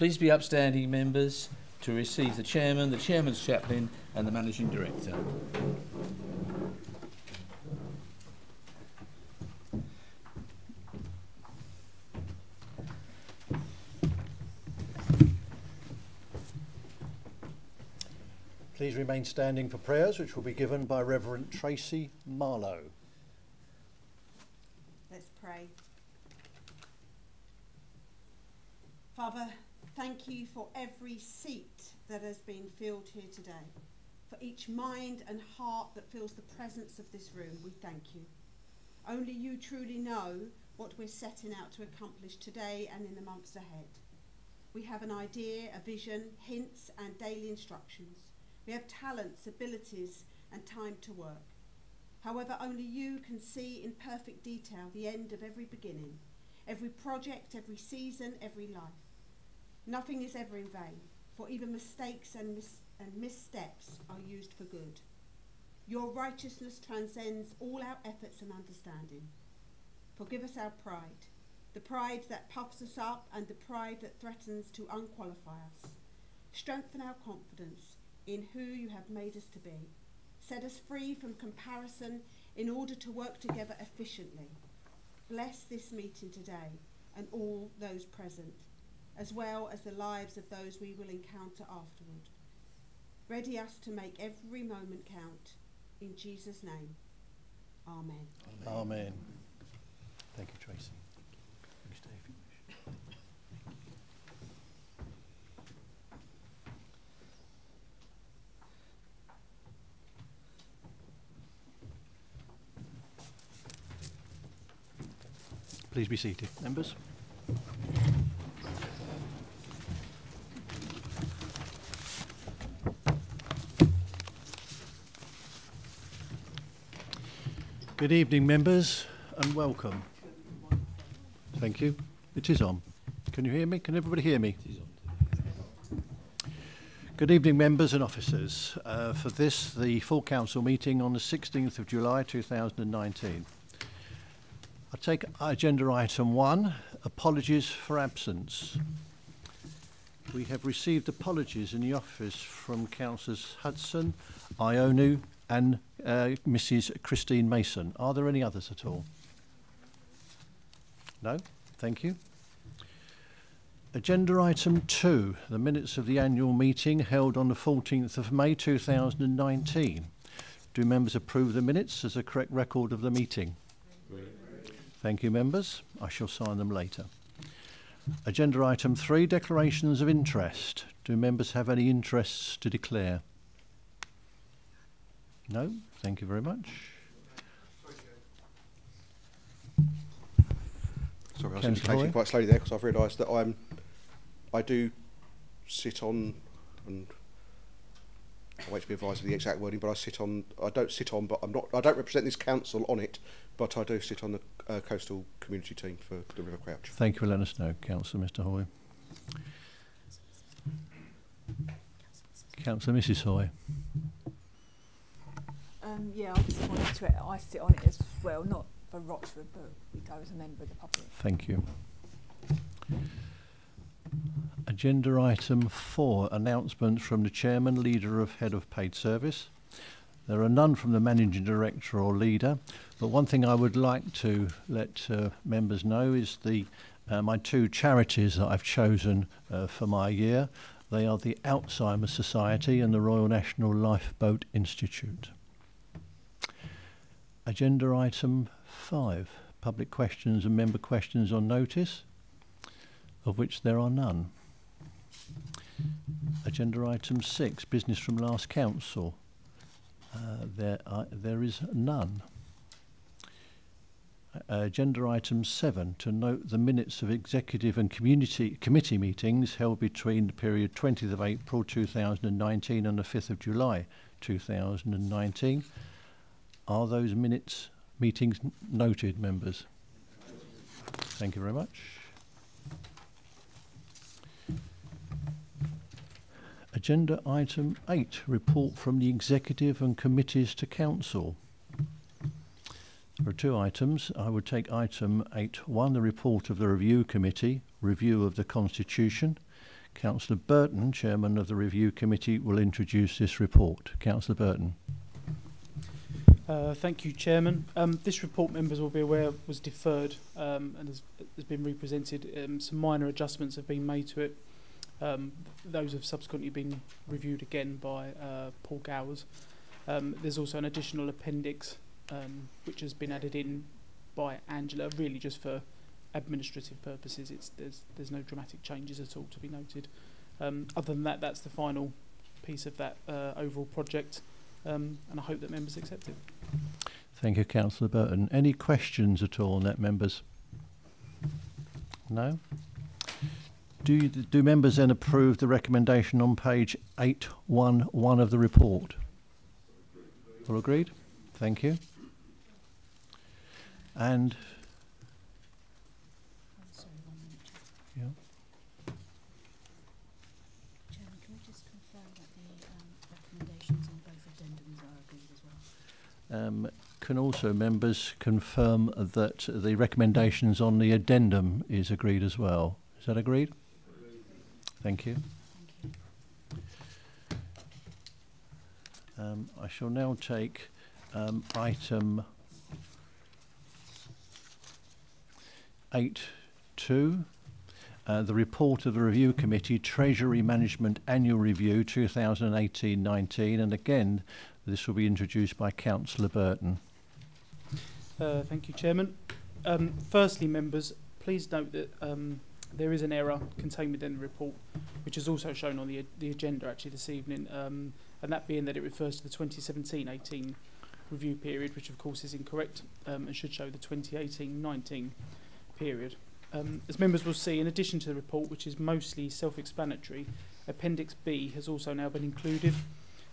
Please be upstanding, members, to receive the chairman, the chairman's chaplain and the managing director. Please remain standing for prayers, which will be given by Reverend Tracy Marlowe. Let's pray. Father, thank you for every seat that has been filled here today. For each mind and heart that feels the presence of this room, we thank you. Only you truly know what we're setting out to accomplish today and in the months ahead. We have an idea, a vision, hints and daily instructions. We have talents, abilities and time to work. However, only you can see in perfect detail the end of every beginning, every project, every season, every life. Nothing is ever in vain, for even mistakes and missteps are used for good. Your righteousness transcends all our efforts and understanding. Forgive us our pride, the pride that puffs us up and the pride that threatens to unqualify us. Strengthen our confidence in who you have made us to be. Set us free from comparison in order to work together efficiently. Bless this meeting today and all those present, as well as the lives of those we will encounter afterward. Ready us to make every moment count. In Jesus' name, amen. Amen. Amen. Thank you, Tracy. You stay if you wish. Please be seated, members. Good evening, members, and welcome. Thank you. It is on. Can you hear me? Can everybody hear me? It is on. Good evening, members and officers. For this, the full council meeting on the 16th of July 2019. I take agenda item 1, apologies for absence. We have received apologies in the office from Councillors Hudson, Ionu and Mrs Christine Mason. Are there any others at all? No? Thank you. Agenda item 2, the minutes of the annual meeting held on the 14th of May 2019. Do members approve the minutes as a correct record of the meeting? Thank you, members. I shall sign them later. Agenda item 3, declarations of interest. Do members have any interests to declare? No? Thank you very much. Sorry, I was indicating quite slowly there because I've realised that I do sit on, and I wait to be advised of the exact wording, but I don't sit on, but I don't represent this council on it, but I do sit on the coastal community team for the River Crouch. Thank you for letting us know, Councillor Mr Hoy. Councillor Mrs Hoy. Yeah, I just wanted to. I sit on it as well, not for Rochford, but we go as a member of the public. Thank you. Agenda item 4, announcements from the chairman, leader of head of paid service. There are none from the managing director or leader, but one thing I would like to let members know is my 2 charities that I've chosen for my year. They are the Alzheimer's Society and the Royal National Lifeboat Institute. Agenda item 5, public questions and member questions on notice, of which there are none. Agenda item 6, business from last council. There is none. Agenda item 7, to note the minutes of executive and committee meetings held between the period 20th of April 2019 and the 5th of July 2019. Are those meetings noted, members? Thank you very much. Agenda item 8, report from the executive and committees to council. There are 2 items. I would take item 8.1, the report of the review committee, review of the constitution, Councillor Burton, Chairman of the Review Committee, will introduce this report. Councillor Burton. Thank you, Chairman. This report, members will be aware, was deferred and has been represented. Some minor adjustments have been made to it. Those have subsequently been reviewed again by Paul Gowers. There's also an additional appendix which has been added in by Angela, really just for administrative purposes. There's no dramatic changes at all to be noted. Other than that, that's the final piece of that overall project, and I hope that members accept it. Thank you, Councillor Burton. Any questions at all on that, members? No? Do members then approve the recommendation on page 811 of the report? All agreed? Thank you. And sorry, 1 minute. yeah. Chairman, can we just confirm that the recommendations on both addendums are agreed as well? Can also members confirm that the recommendations on the addendum is agreed as well? Is that agreed? Thank you. Thank you. I shall now take item 8.2, the report of the Review Committee, Treasury Management Annual Review 2018-19, and again this will be introduced by Councillor Burton. Thank you, Chairman. Firstly, members, please note that there is an error contained within the report, which is also shown on the agenda actually this evening, and that being that it refers to the 2017-18 review period, which of course is incorrect and should show the 2018-19 period. As members will see, in addition to the report, which is mostly self-explanatory, Appendix B has also now been included,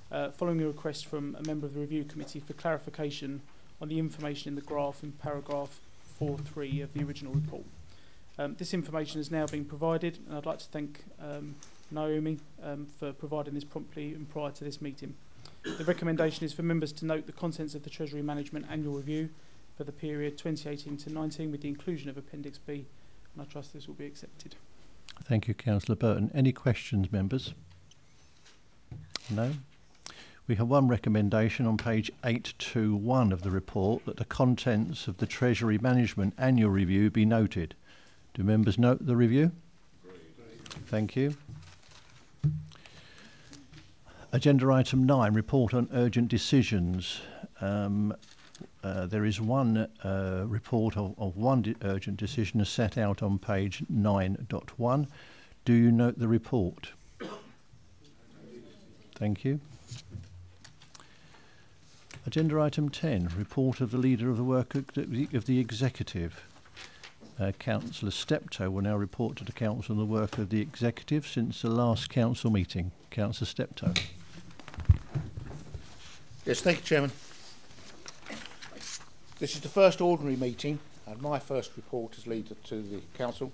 following a request from a member of the Review Committee for clarification on the information in the graph in paragraph 4.3 of the original report. This information has now been provided, and I'd like to thank Naomi for providing this promptly and prior to this meeting. The recommendation is for members to note the contents of the Treasury Management Annual Review for the period 2018-19 with the inclusion of Appendix B, and I trust this will be accepted. Thank you, Councillor Burton. Any questions, members? No? We have one recommendation on page 821 of the report that the contents of the Treasury Management Annual Review be noted. Do members note the review? Thank you. Agenda item 9, report on urgent decisions. There is one report of one urgent decision as set out on page 9.1. Do you note the report? Thank you. Agenda item 10, report of the leader of the work of the executive. Councillor Steptoe will now report to the council on the work of the executive since the last council meeting. Councillor Steptoe. Yes, thank you, Chairman. This is the first ordinary meeting and my first report as leader to the council.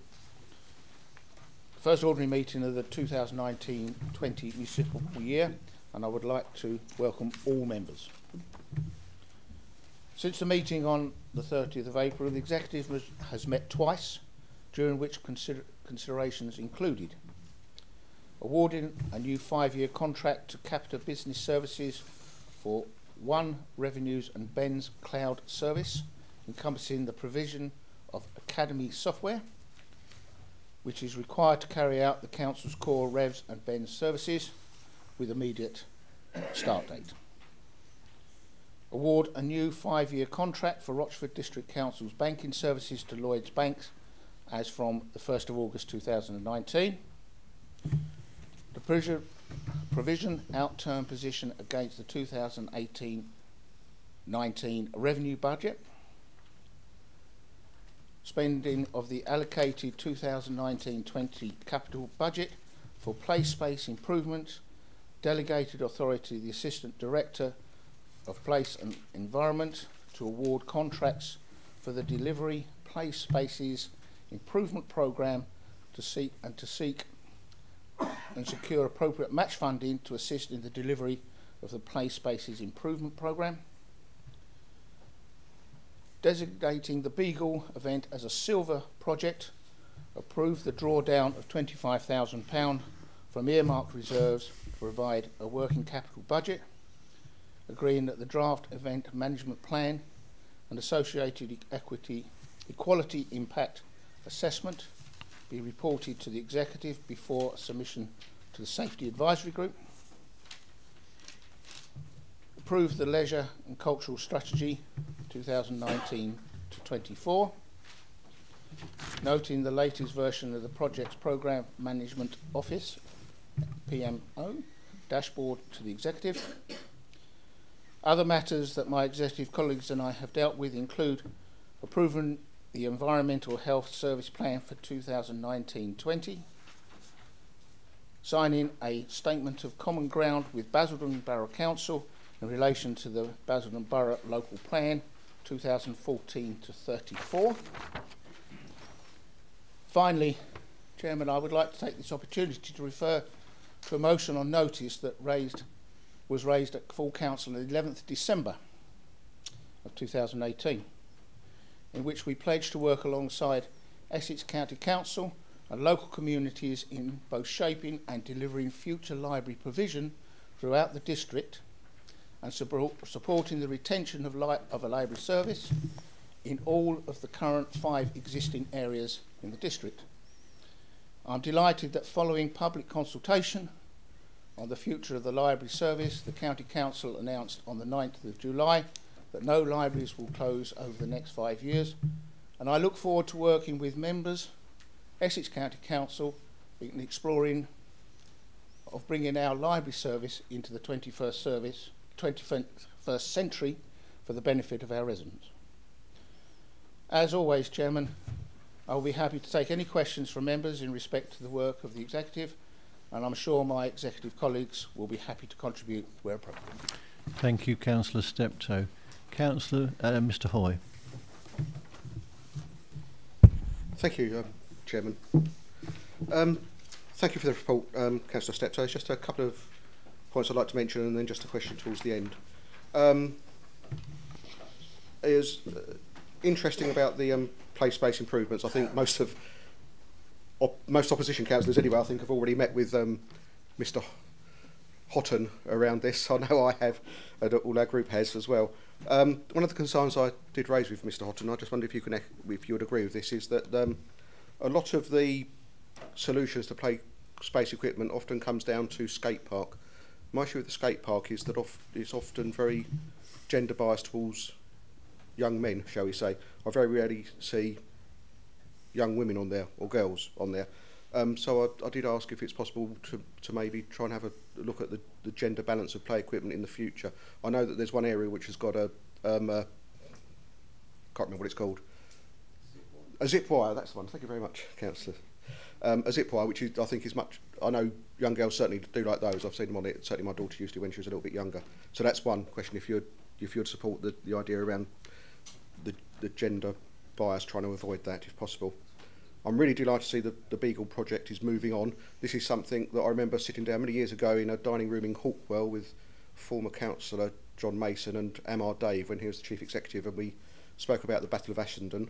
First ordinary meeting of the 2019-20 municipal year, and I would like to welcome all members. Since the meeting on the 30th of April, the executive has met twice, during which considerations included awarding a new 5-year contract to Capita Business Services for One Revenues and Ben's cloud service, encompassing the provision of Academy software, which is required to carry out the council's core Revs and Ben's services with immediate start date. Award a new 5-year contract for Rochford District Council's banking services to Lloyds Banks as from the 1st of August 2019. The provision out-term position against the 2018-19 revenue budget. Spending of the allocated 2019-20 capital budget for play space improvements, delegated authority to the Assistant Director of Place and Environment to award contracts for the delivery play spaces improvement programme to seek and secure appropriate match funding to assist in the delivery of the play spaces improvement programme. Designating the Beagle event as a silver project, approve the drawdown of £25,000 from earmarked reserves to provide a working capital budget, agreeing that the draft event management plan and associated equality impact assessment be reported to the executive before submission to the Safety Advisory Group, approve the Leisure and Cultural Strategy 2019 to 24, noting the latest version of the project's Programme Management Office PMO dashboard to the executive. Other matters that my executive colleagues and I have dealt with include approving the Environmental Health Service Plan for 2019-20, signing a statement of common ground with Basildon Borough Council in relation to the Basildon Borough Local Plan 2014 to 34. Finally, Chairman, I would like to take this opportunity to refer to a motion on notice that was raised at full council on the 11th December of 2018, in which we pledged to work alongside Essex County Council and local communities in both shaping and delivering future library provision throughout the district and supporting the retention of a library service in all of the current 5 existing areas in the district. I'm delighted that following public consultation on the future of the library service, the County Council announced on the 9th of July that no libraries will close over the next 5 years, and I look forward to working with members, Essex County Council, in exploring of bringing our library service into the 21st century for the benefit of our residents. As always, Chairman, I will be happy to take any questions from members in respect to the work of the Executive, and I'm sure my Executive colleagues will be happy to contribute where appropriate. Thank you, Councillor Steptoe. Councillor Mr. Hoy. Thank you, Chairman. Thank you for the report, Councillor Steptoe. Just a couple of points I'd like to mention and then just a question towards the end. It was interesting about the play space improvements. I think most opposition councillors anyway, I think, have already met with Mr. Houghton around this. I know I have, and all our group has as well. One of the concerns I did raise with Mr. Houghton, I just wonder if you would agree with this, is that a lot of the solutions to play space equipment often comes down to skate park. My issue with the skate park is that it's often very gender biased towards young men, shall we say. I very rarely see young women on there, or girls on there. So I did ask if it's possible to maybe try and have a look at the gender balance of play equipment in the future. I know that there's one area which has got a can't remember what it's called. A zip wire, that's the one. Thank you very much, Councillor. A zip wire, which I think is much. I know young girls certainly do like those. I've seen them on it. Certainly, my daughter used to when she was a little bit younger. So that's one question. If you'd support the idea around the gender bias, trying to avoid that if possible. I'm really delighted to see the Beagle project is moving on. This is something that I remember sitting down many years ago in a dining room in Hawkwell with former councillor John Mason and Amar Dave when he was the chief executive, and we spoke about the Battle of Assendon,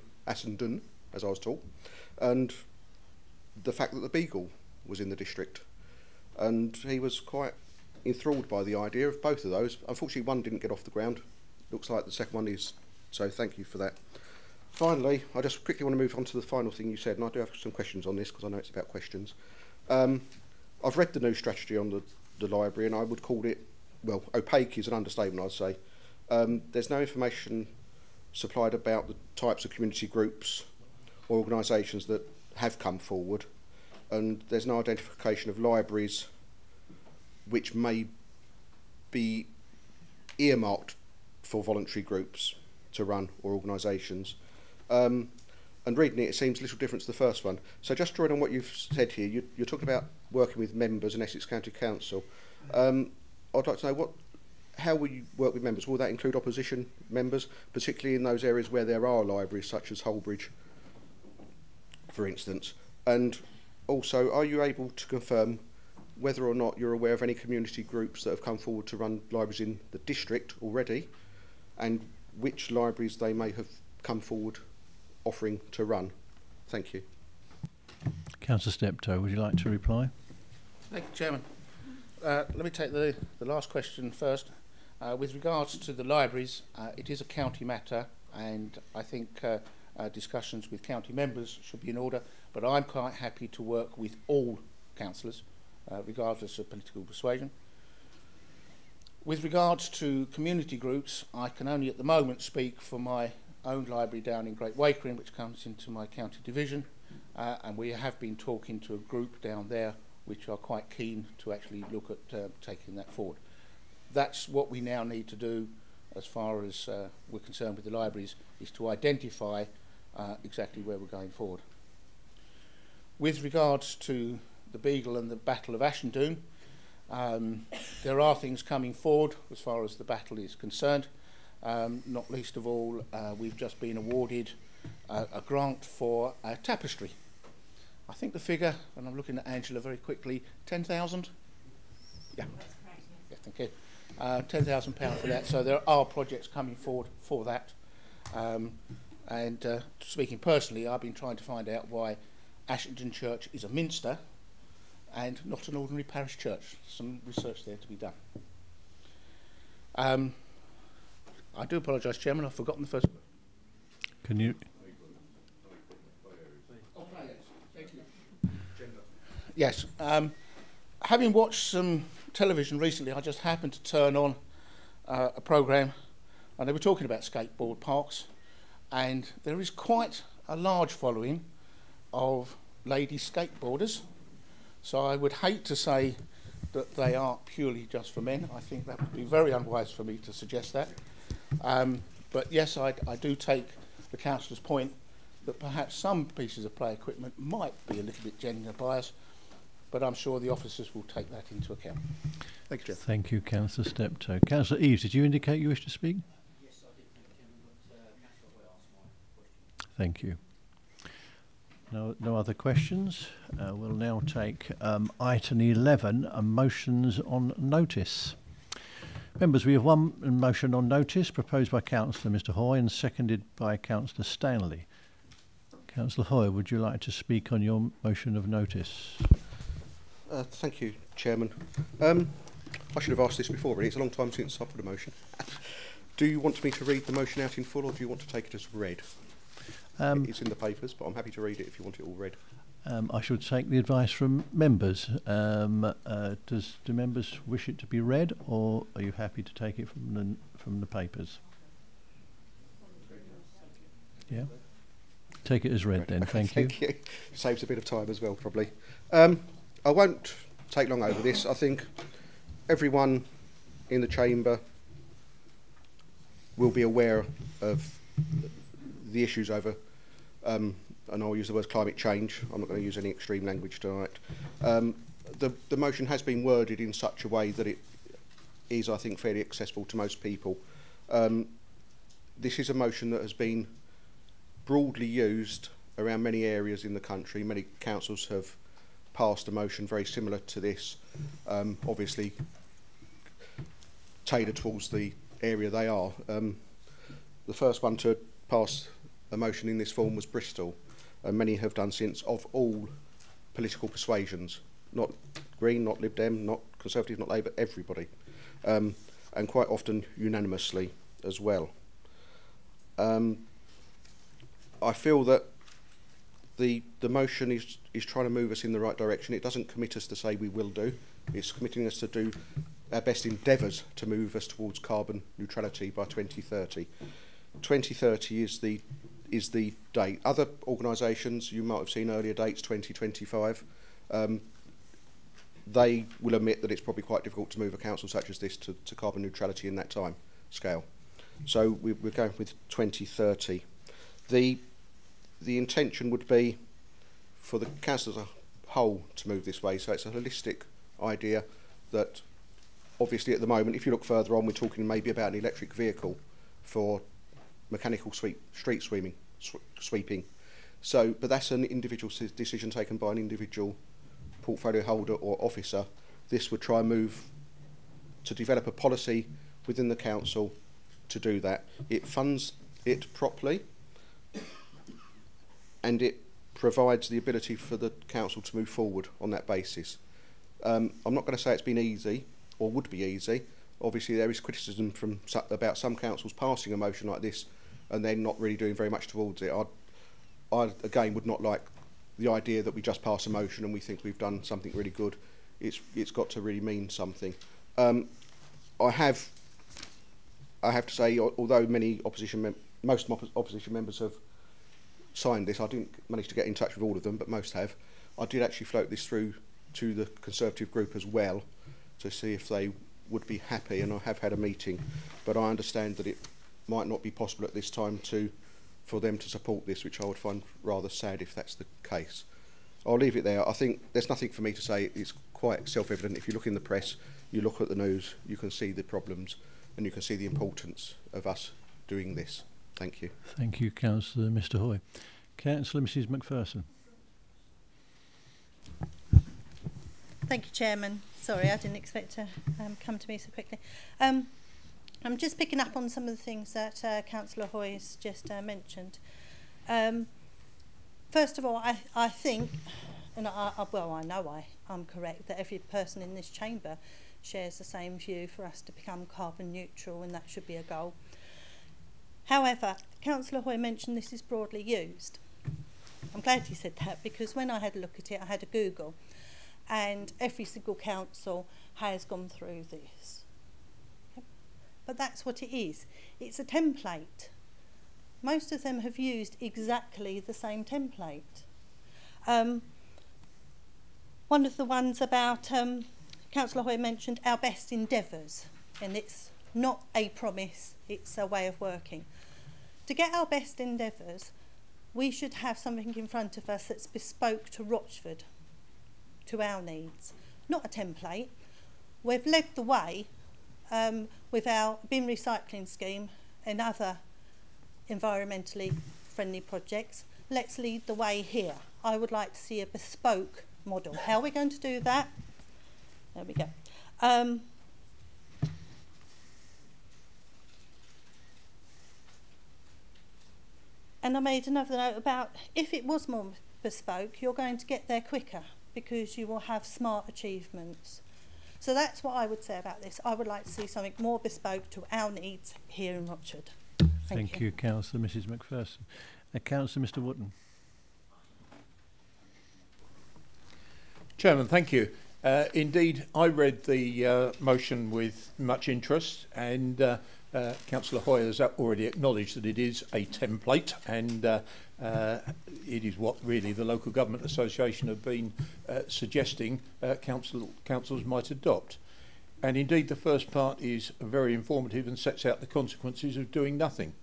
as I was taught, and the fact that the Beagle was in the district. And he was quite enthralled by the idea of both of those. Unfortunately, one didn't get off the ground. Looks like the second one is, so thank you for that. Finally, I just quickly want to move on to the final thing you said, and I do have some questions on this because I know it's about questions. I've read the new strategy on the library, and I would call it, well, opaque is an understatement, I'd say. There's no information supplied about the types of community groups or organisations that have come forward, and there's no identification of libraries which may be earmarked for voluntary groups to run or organisations. And reading it, it seems a little different to the first one. So just drawing on what you've said here, you're talking about working with members in Essex County Council. I'd like to know how will you work with members? Will that include opposition members, particularly in those areas where there are libraries, such as Holbridge, for instance? And also, are you able to confirm whether or not you're aware of any community groups that have come forward to run libraries in the district already, and which libraries they may have come forward offering to run? Thank you. Councillor Steptoe, would you like to reply? Thank you, Chairman. Let me take the last question first. With regards to the libraries, it is a county matter, and I think discussions with county members should be in order, but I'm quite happy to work with all councillors, regardless of political persuasion. With regards to community groups, I can only at the moment speak for my own library down in Great Wakering, which comes into my county division, and we have been talking to a group down there which are quite keen to actually look at taking that forward. That's what we now need to do as far as we're concerned with the libraries, is to identify exactly where we're going forward. With regards to the Beagle and the Battle of Ashendown, there are things coming forward as far as the battle is concerned. Not least of all, we've just been awarded a grant for a tapestry. I think the figure, and I'm looking at Angela very quickly, 10,000? Yeah. Yeah, thank you. £10,000 for that. So there are projects coming forward for that. And speaking personally, I've been trying to find out why Ashington Church is a minster and not an ordinary parish church. Some research there to be done. I do apologise, Chairman, I've forgotten the first one. Can you? Yes. Having watched some television recently, I just happened to turn on a programme, and they were talking about skateboard parks, and there is quite a large following of lady skateboarders. So I would hate to say that they are purely just for men. I think that would be very unwise for me to suggest that. But yes, I do take the councillor's point that perhaps some pieces of play equipment might be a little bit gender biased, but I'm sure the officers will take that into account. Thank you, Chair. Thank you, Councillor Steptoe. Councillor Eaves, did you indicate you wish to speak? Yes, I did, thank you, but Councillor Hoy asked my question. Thank you. No other questions. We'll now take item 11, motions on notice. Members, we have one motion on notice proposed by Councillor Mr Hoy and seconded by Councillor Stanley. Councillor Hoy, would you like to speak on your motion of notice? Thank you, Chairman. I should have asked this before, really. It's a long time since I put a motion. Do you want me to read the motion out in full, or do you want to take it as read? It's in the papers, but I'm happy to read it if you want it all read. I should take the advice from members. Do members wish it to be read, or are you happy to take it from the papers? Yeah. Take it as read then. Thank you. Thank you. Saves a bit of time as well, probably. I won't take long over this. I think everyone in the chamber will be aware of the issues over, and I'll use the word climate change. I'm not going to use any extreme language tonight. The motion has been worded in such a way that it is, I think, fairly accessible to most people. This is a motion that has been broadly used around many areas in the country. Many councils have passed a motion very similar to this, obviously tailored towards the area they are. The first one to pass a motion in this form was Bristol, and many have done since, of all political persuasions, not Green, not Lib Dem, not Conservative, not Labour, everybody, and quite often unanimously as well. I feel that the motion is trying to move us in the right direction. It doesn't commit us to say we will do. It's committing us to do our best endeavours to move us towards carbon neutrality by 2030. 2030 is the date. Other organisations, you might have seen earlier dates, 2025. They will admit that it's probably quite difficult to move a council such as this to carbon neutrality in that time scale. So we're going with 2030. The intention would be for the council as a whole to move this way. So it's a holistic idea that obviously at the moment, if you look further on, we're talking maybe about an electric vehicle for mechanical street sweeping. So, but that's an individual decision taken by an individual portfolio holder or officer. This would try and move to develop a policy within the council to do that. It funds it properly, and it provides the ability for the council to move forward on that basis. I'm not going to say it's been easy or would be easy. Obviously, there is criticism from about some councils passing a motion like this and then not really doing very much towards it. I again would not like the idea that we just pass a motion and we think we've done something really good. It's got to really mean something. I have to say, although most opposition members have signed this, I didn't manage to get in touch with all of them, but most have. I did actually float this through to the Conservative group as well to see if they would be happy, and I have had a meeting, but I understand that it might not be possible at this time for them to support this, which I would find rather sad if that's the case. I'll leave it there. I think there's nothing for me to say. It's quite self-evident. If you look in the press, you look at the news, you can see the problems and you can see the importance of us doing this. Thank you. Thank you, Councillor Mr Hoy. Councillor Mrs Macpherson. Thank you, Chairman. Sorry, I didn't expect to come to me so quickly. I'm just picking up on some of the things that Councillor Hoy has just mentioned. First of all, I think, and I know I'm correct, that every person in this chamber shares the same view for us to become carbon neutral, and that should be a goal. However, Councillor Hoy mentioned this is broadly used. I'm glad he said that, because when I had a look at it, I had a Google, and every single council has gone through this. Okay? But that's what it is. It's a template. Most of them have used exactly the same template. One of the ones about, Councillor Hoy mentioned our best endeavours, and it's not a promise, it's a way of working. To get our best endeavours, we should have something in front of us that's bespoke to Rochford, to our needs, not a template. We've led the way with our bin recycling scheme and other environmentally friendly projects. Let's lead the way here. I would like to see a bespoke model. How are we going to do that? There we go. And I made another note about, if it was more bespoke, you're going to get there quicker because you will have smart achievements. So that's what I would say about this. I would like to see something more bespoke to our needs here in Rochford. Thank you, Councillor Mrs Macpherson. Councillor Mr Wootton. Chairman, thank you. Indeed, I read the motion with much interest, and Councillor Hoy has already acknowledged that it is a template, and it is what really the Local Government Association have been suggesting councils might adopt. And indeed, the first part is very informative and sets out the consequences of doing nothing.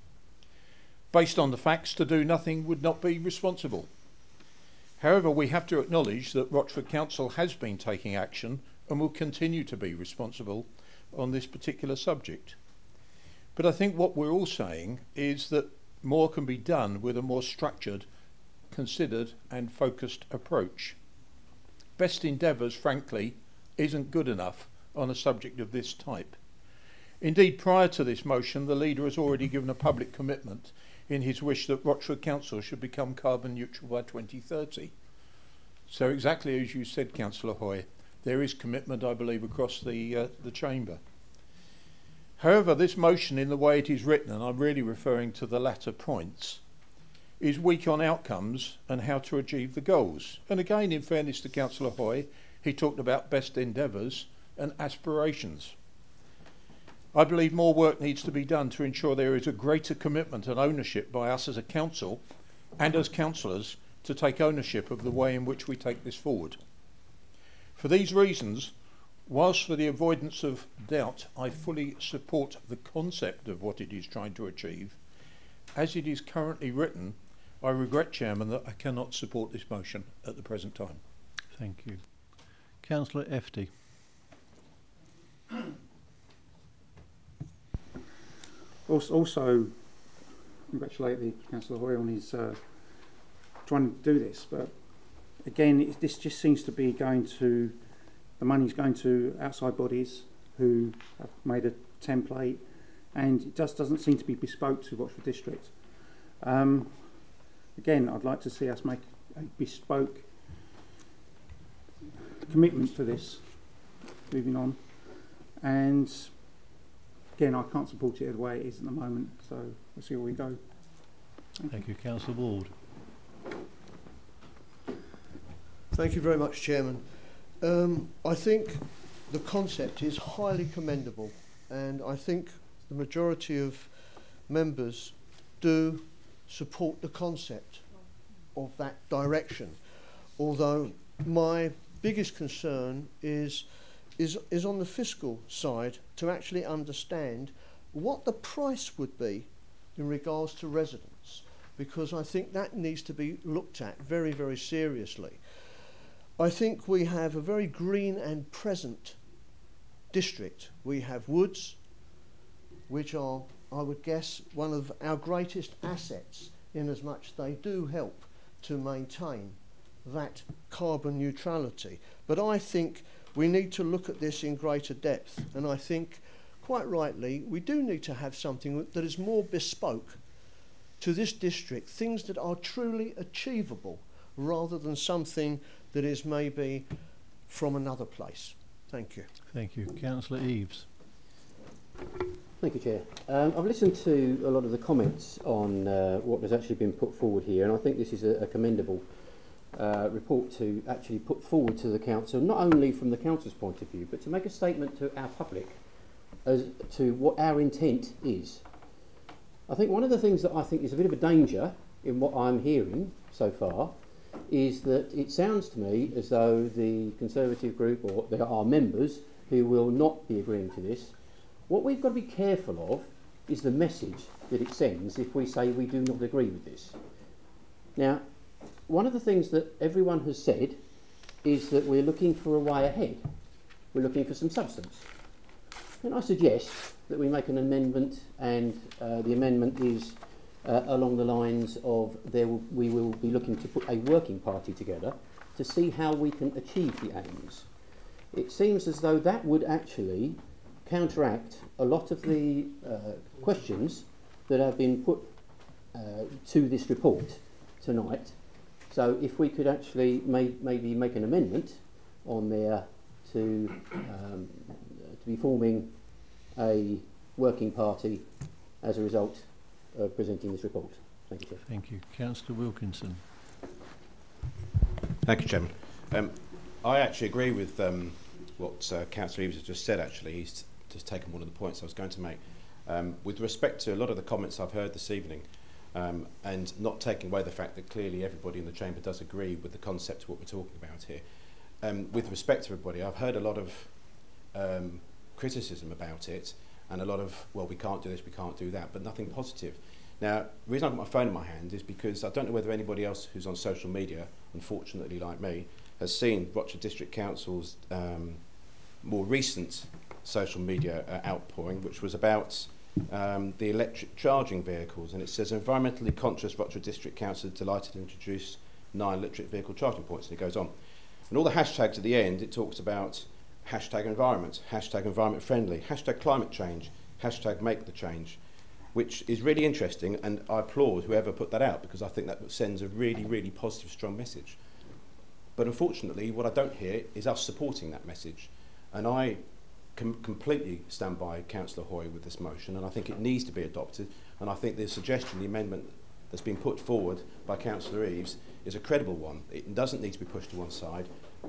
Based on the facts, to do nothing would not be responsible. However, we have to acknowledge that Rochford Council has been taking action and will continue to be responsible on this particular subject. But I think what we're all saying is that more can be done with a more structured, considered and focused approach. Best endeavours, frankly, isn't good enough on a subject of this type. Indeed, prior to this motion, the leader has already given a public commitment in his wish that Rochford Council should become carbon neutral by 2030. So exactly as you said, Councillor Hoy, there is commitment, I believe, across the chamber. However, this motion, in the way it is written, and I'm really referring to the latter points, is weak on outcomes and how to achieve the goals. And again, in fairness to Councillor Hoy, he talked about best endeavours and aspirations. I believe more work needs to be done to ensure there is a greater commitment and ownership by us as a council and as councillors to take ownership of the way in which we take this forward. For these reasons, whilst for the avoidance of doubt, I fully support the concept of what it is trying to achieve, as it is currently written, I regret, Chairman, that I cannot support this motion at the present time. Thank you. Councillor Efti. Also, congratulate the Councillor Hoy on his trying to do this, but again, this just seems to be going to, the money's going to outside bodies who have made a template, and it just doesn't seem to be bespoke to Rochford District. Again, I'd like to see us make a bespoke commitment for this moving on. And again, I can't support it the way it is at the moment, so we'll see where we go. Thank you, Councillor Ward. Thank you very much, Chairman. I think the concept is highly commendable, and I think the majority of members do support the concept of that direction. Although my biggest concern is on the fiscal side, to actually understand what the price would be in regards to residents, because I think that needs to be looked at very, very seriously. I think we have a very green and present district. We have woods, which are, I would guess, one of our greatest assets, in as much they do help to maintain that carbon neutrality. But I think we need to look at this in greater depth, and I think, quite rightly, we do need to have something that is more bespoke to this district, things that are truly achievable, rather than something that is maybe from another place. Thank you. Thank you. Councillor Eaves. Thank you, Chair. I've listened to a lot of the comments on what has actually been put forward here, and I think this is a commendable report to actually put forward to the Council, not only from the Council's point of view, but to make a statement to our public as to what our intent is. I think one of the things that I think is a bit of a danger in what I'm hearing so far is that it sounds to me as though the Conservative group, or there are members who will not be agreeing to this. What we've got to be careful of is the message that it sends if we say we do not agree with this. Now, one of the things that everyone has said is that we're looking for a way ahead. We're looking for some substance. And I suggest that we make an amendment, and the amendment is along the lines of we will be looking to put a working party together to see how we can achieve the aims. It seems as though that would actually counteract a lot of the questions that have been put to this report tonight. So if we could actually maybe make an amendment on there to be forming a working party as a result of presenting this report. Thank you, Chair. Thank you. Councillor Wilkinson. Thank you, Chairman. I actually agree with what Councillor Eaves has just said. Actually, he's just taken one of the points I was going to make. With respect to a lot of the comments I've heard this evening, and not taking away the fact that clearly everybody in the chamber does agree with the concept of what we're talking about here. With respect to everybody, I've heard a lot of criticism about it, and a lot of, well, we can't do this, we can't do that, but nothing positive. Now, the reason I've got my phone in my hand is because I don't know whether anybody else who's on social media, unfortunately like me, has seen Rochester District Council's more recent social media outpouring, which was about the electric charging vehicles, and it says environmentally conscious Rochester District Council is delighted to introduce 9 electric vehicle charging points, and it goes on. And all the hashtags at the end, it talks about hashtag environment, hashtag environment friendly, hashtag climate change, hashtag make the change, which is really interesting, and I applaud whoever put that out, because I think that sends a really, really positive, strong message. But unfortunately, what I don't hear is us supporting that message, and I completely stand by Councillor Hoy with this motion, and I think it needs to be adopted, and I think the suggestion, the amendment that's been put forward by Councillor Eaves is a credible one. It doesn't need to be pushed to one side.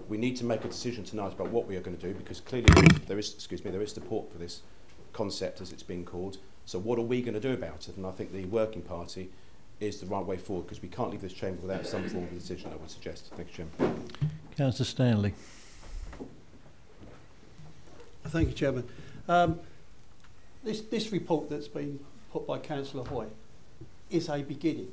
We need to make a decision tonight about what we are going to do, because clearly there is support for this concept, as it's been called. So what are we going to do about it? And I think the working party is the right way forward, because we can't leave this chamber without some form of decision, I would suggest. Thank you, Chairman. Councillor Stanley. Thank you, Chairman. This report that's been put by Councillor Hoy is a beginning,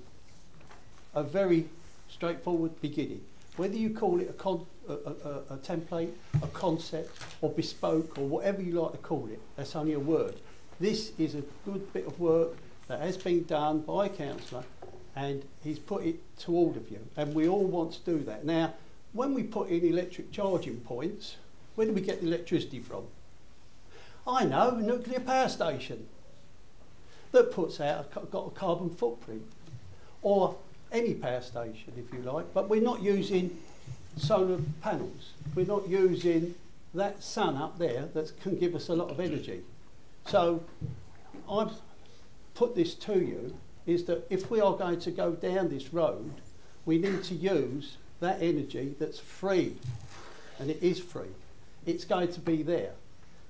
a very straightforward beginning. Whether you call it a template, a concept, or bespoke, or whatever you like to call it, that's only a word. This is a good bit of work that has been done by a councillor, and he's put it to all of you, and we all want to do that. Now, when we put in electric charging points, where do we get the electricity from? I know, a nuclear power station that puts out got a carbon footprint, or any power station if you like, but we're not using solar panels, we're not using that sun up there that can give us a lot of energy. So I've put this to you, is that if we are going to go down this road, we need to use that energy that's free, and it is free. It's going to be there.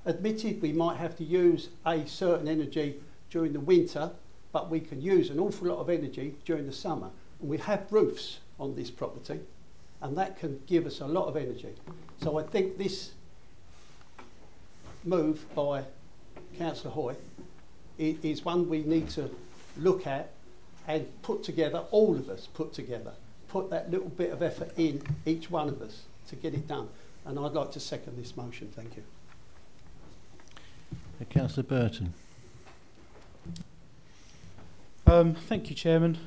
Admitted, we might have to use a certain energy during the winter, but we can use an awful lot of energy during the summer. And we have roofs on this property, and that can give us a lot of energy. So I think this move by Councillor Hoy is one we need to look at and put together, all of us put together. Put that little bit of effort in, each one of us, to get it done. And I'd like to second this motion. Thank you. Councillor Burton. Thank you, Chairman.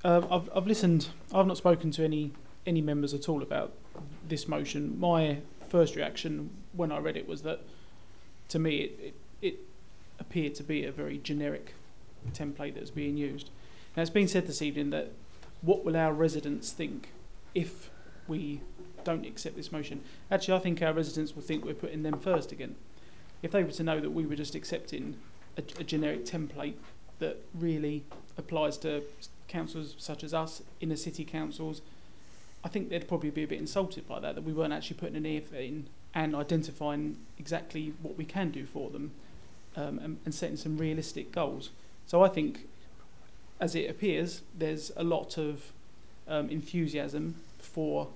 I've listened. I've not spoken to any members at all about this motion. My first reaction when I read it was that, to me, it appeared to be a very generic template that's being used. Now, it's been said this evening that what will our residents think if we don't accept this motion? Actually, I think our residents will think we're putting them first again. If they were to know that we were just accepting a generic template that really applies to councils such as us, inner city councils, I think they'd probably be a bit insulted by that we weren't actually putting an effort in and identifying exactly what we can do for them, and setting some realistic goals. So I think, as it appears, there's a lot of enthusiasm for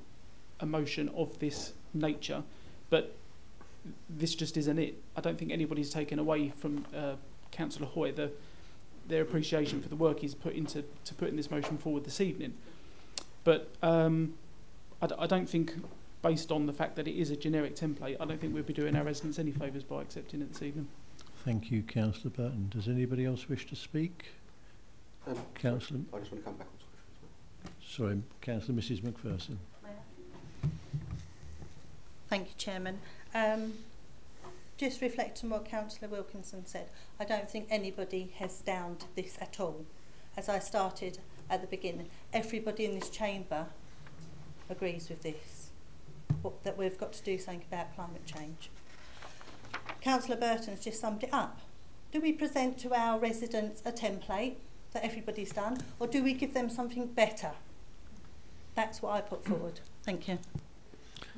a motion of this nature, but this just isn't it. I don't think anybody's taken away from Councillor Hoy their appreciation for the work he's put into putting this motion forward this evening. But I don't think, based on the fact that it is a generic template, I don't think we'd be doing our residents any favours by accepting it this evening. Thank you, Councillor Burton. Does anybody else wish to speak? Councillor. I just want to come back on. Sorry, Councillor Mrs. McPherson. Thank you, Chairman. Just reflecting on what Councillor Wilkinson said, I don't think anybody has downed this at all. As I started at the beginning, everybody in this chamber agrees with this, that we've got to do something about climate change. Councillor Burton's just summed it up. Do we present to our residents a template that everybody's done, or do we give them something better? That's what I put forward. Thank you.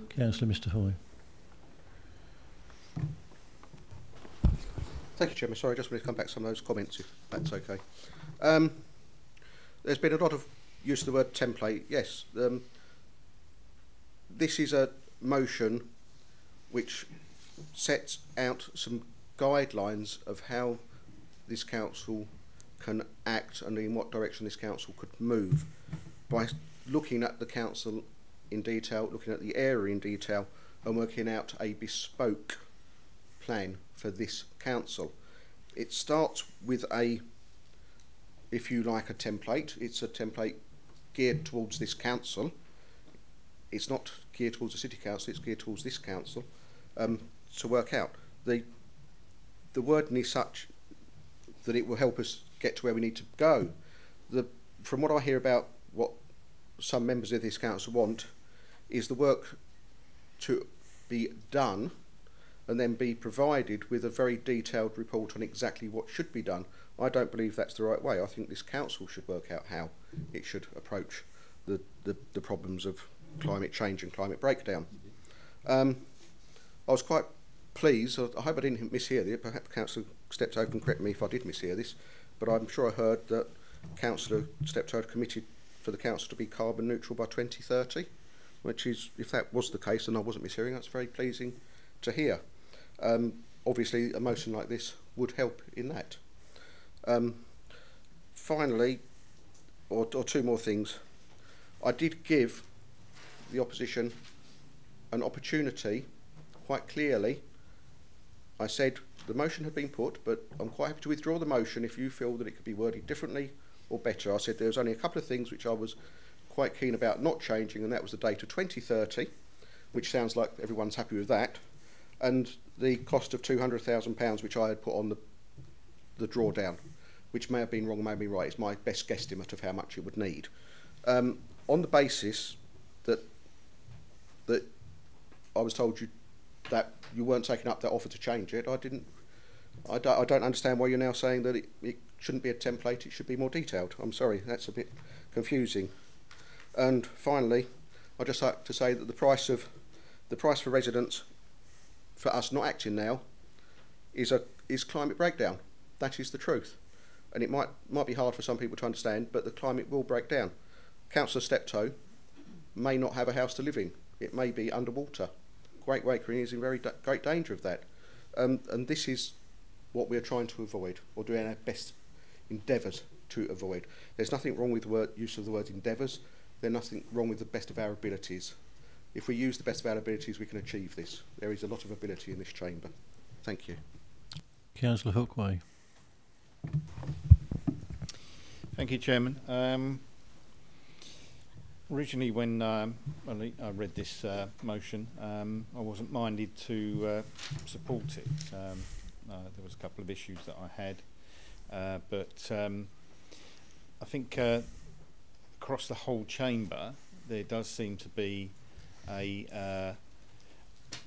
Councillor Mr. Hoy. Thank you, Chairman. Sorry, I just wanted to come back to some of those comments, if that's okay. There's been a lot of use of the word template. Yes, this is a motion which sets out some guidelines of how this council can act and in what direction this council could move by looking at the council in detail, looking at the area in detail, and working out a bespoke plan for this council. It starts with a, if you like, a template. It's a template geared towards this council. It's not geared towards the city council, it's geared towards this council, to work out. The wording is such that it will help us get to where we need to go. From what I hear about what some members of this council want, is the work to be done and then be provided with a very detailed report on exactly what should be done. I don't believe that's the right way. I think this council should work out how it should approach the problems of climate change and climate breakdown. I was quite pleased, I hope I didn't mishear this, perhaps Councillor Steptoe can correct me if I did mishear this, but I'm sure I heard that Councillor Steptoe committed for the council to be carbon neutral by 2030, which is, if that was the case and I wasn't mishearing, that's very pleasing to hear. Obviously a motion like this would help in that. Finally, or two more things. I did give the opposition an opportunity, quite clearly. I said the motion had been put, but I'm quite happy to withdraw the motion if you feel that it could be worded differently or better. I said there was only a couple of things which I was quite keen about not changing, and that was the date of 2030, which sounds like everyone's happy with that, and the cost of £200,000, which I had put on the drawdown, which may have been wrong, may be right. It's my best guesstimate of how much it would need. On the basis that I was told that you weren't taking up that offer to change it. I don't understand why you're now saying that it shouldn't be a template, it should be more detailed. I'm sorry, that's a bit confusing. And finally, I'd just like to say that the price for residents for us not acting now is climate breakdown. That is the truth. And it might be hard for some people to understand, but the climate will break down. Councillor Steptoe may not have a house to live in. It may be underwater. Great Wakering is in very great danger of that. And this is what we're trying to avoid, or doing our best endeavours to avoid. There's nothing wrong with the use of the word endeavours. There's nothing wrong with the best of our abilities. If we use the best of our abilities, we can achieve this. There is a lot of ability in this chamber. Thank you. Councillor Hookway. Thank you, Chairman. Originally, when I read this motion, I wasn't minded to support it. There was a couple of issues that I had, but I think across the whole chamber there does seem to be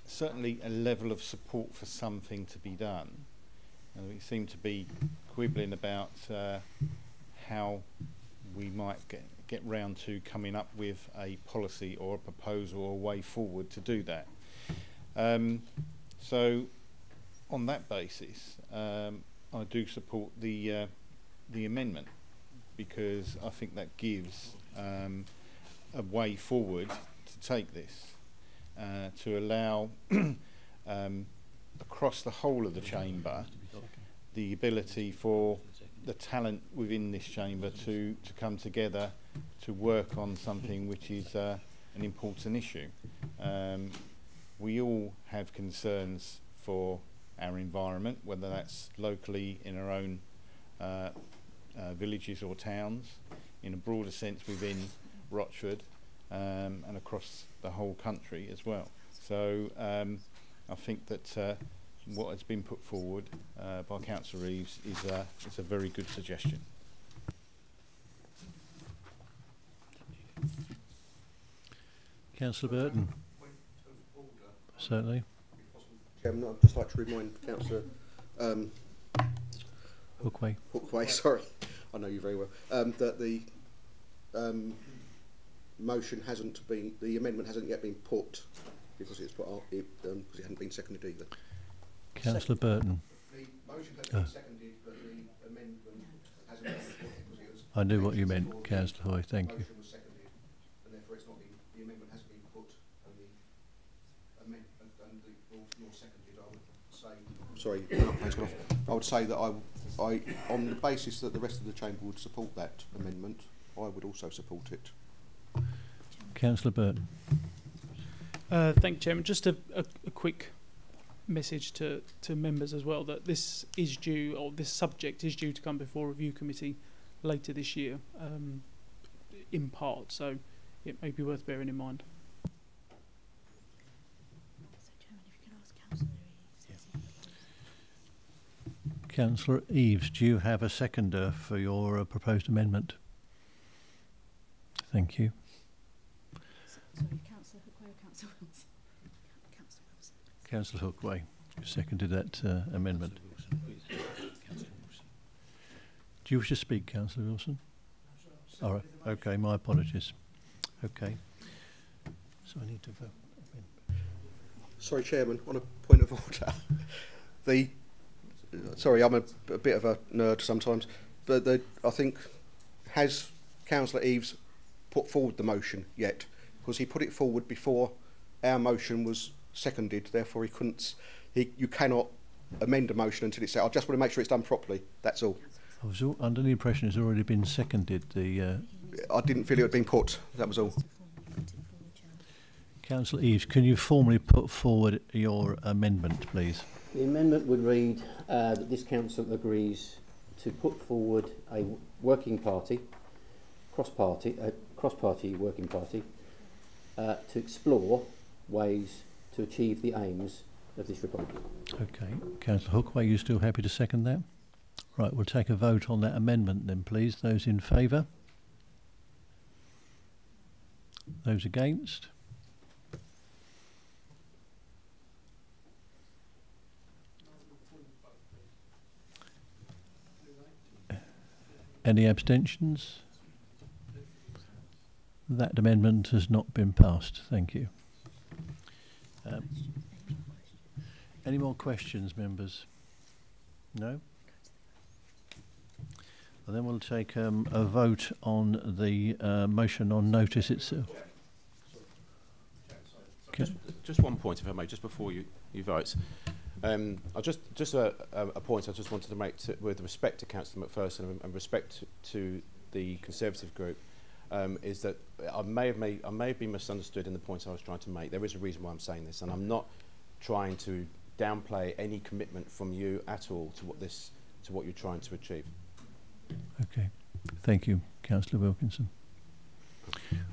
certainly a level of support for something to be done, and we seem to be quibbling about how we might get round to coming up with a policy or a proposal or a way forward to do that. So on that basis, I do support the amendment, because I think that gives a way forward to take this, to allow across the whole of the chamber the ability for the talent within this chamber to come together to work on something which is an important issue. We all have concerns for our environment, whether that's locally in our own villages or towns, in a broader sense within Rochford, and across the whole country as well. So I think that what has been put forward by Councillor Eaves is a very good suggestion. Councillor Burton. Certainly. Chairman, I'd just like to remind Councillor Hookway, sorry, I know you very well, that the the amendment hasn't yet been put, because it's put out, because it hadn't been seconded either. Councillor Burton. The motion has been seconded, but the amendment hasn't been put because it was. I knew what you meant, Councillor Hoy. Thank you. The motion was seconded, and therefore it's not been. The amendment hasn't been put, and the nor seconded. I would say. Sorry, I would say that I, on the basis that the rest of the chamber would support that amendment, I would also support it. Councillor Burton. Thank you, Chairman. Just a quick message to members as well, that this is due, or this subject is due to come before review committee later this year, in part, so it may be worth bearing in mind. Councillor Eaves, do you have a seconder for your proposed amendment? Thank you. Sorry, Councillor Hookway or Councillor Wilson? Councillor Wilson. Councillor Hookway, you seconded that amendment. Do you wish to speak, Councillor Wilson? All right. Okay, my apologies. Okay. So I need to vote. Sorry, Chairman, on a point of order. Sorry, I'm a bit of a nerd sometimes, but I think, has Councillor Eaves put forward the motion yet? Because he put it forward before our motion was seconded, therefore you cannot amend a motion until it's out. I just want to make sure it's done properly, that's all. I was under the impression it's already been seconded. I didn't feel it had been put, that was all. Councillor Eaves, can you formally put forward your amendment, please? The amendment would read that this council agrees to put forward a working party, cross-party working party, to explore ways to achieve the aims of this report. Okay. Councillor Hookway, are you still happy to second that? Right, we'll take a vote on that amendment then, please. Those in favour? Those against? Any abstentions? That amendment has not been passed. Thank you. Any more questions, members? No? And then we'll take a vote on the motion on notice itself. Just one point, if I may, just before you vote. I just a point I just wanted to make with respect to Councillor Macpherson and respect to the Conservative group, is that I may have been misunderstood in the point I was trying to make. There is a reason why I'm saying this, and I'm not trying to downplay any commitment from you at all to what you're trying to achieve. Okay, thank you, Councillor Wilkinson.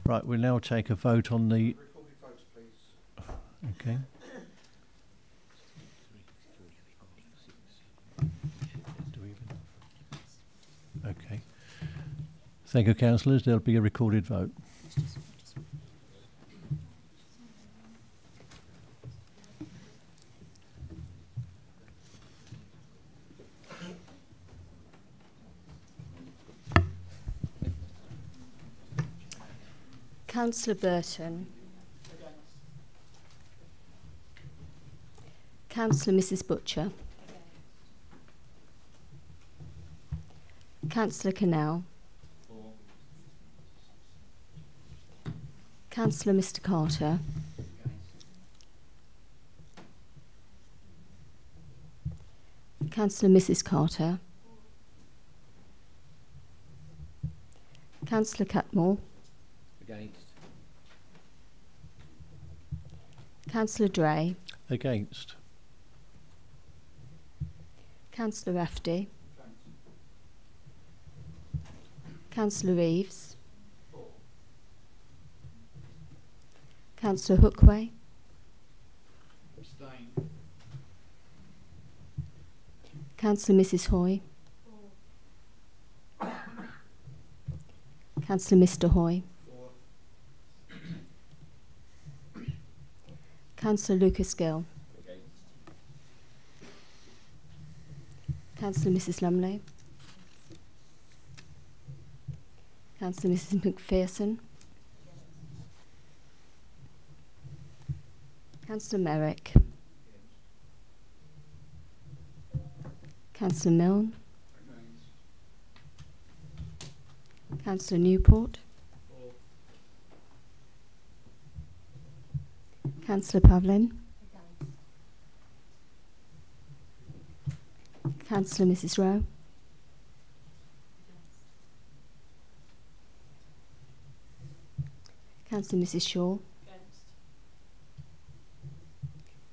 Right, we'll now take a vote on the. Okay. Okay. Thank you, councillors. There'll be a recorded vote. Councillor Burton. Councillor Mrs Butcher. Councillor Cannell. Councillor Mr Carter. Councillor Mrs Carter. Councillor Catmore. Against. Councillor Dray. Against. Councillor Rafferty. Councillor Reeves. Councillor Hookway. Abstain. Councillor Mrs Hoy. Councillor Mr Hoy. Councillor Lucas Gill. Councillor Mrs Lumley. Councillor Mrs McPherson. Councillor Merrick. Councillor Milne. Councillor Newport. Councillor Pavlin. Councillor Mrs Rowe. Councillor Mrs Shaw.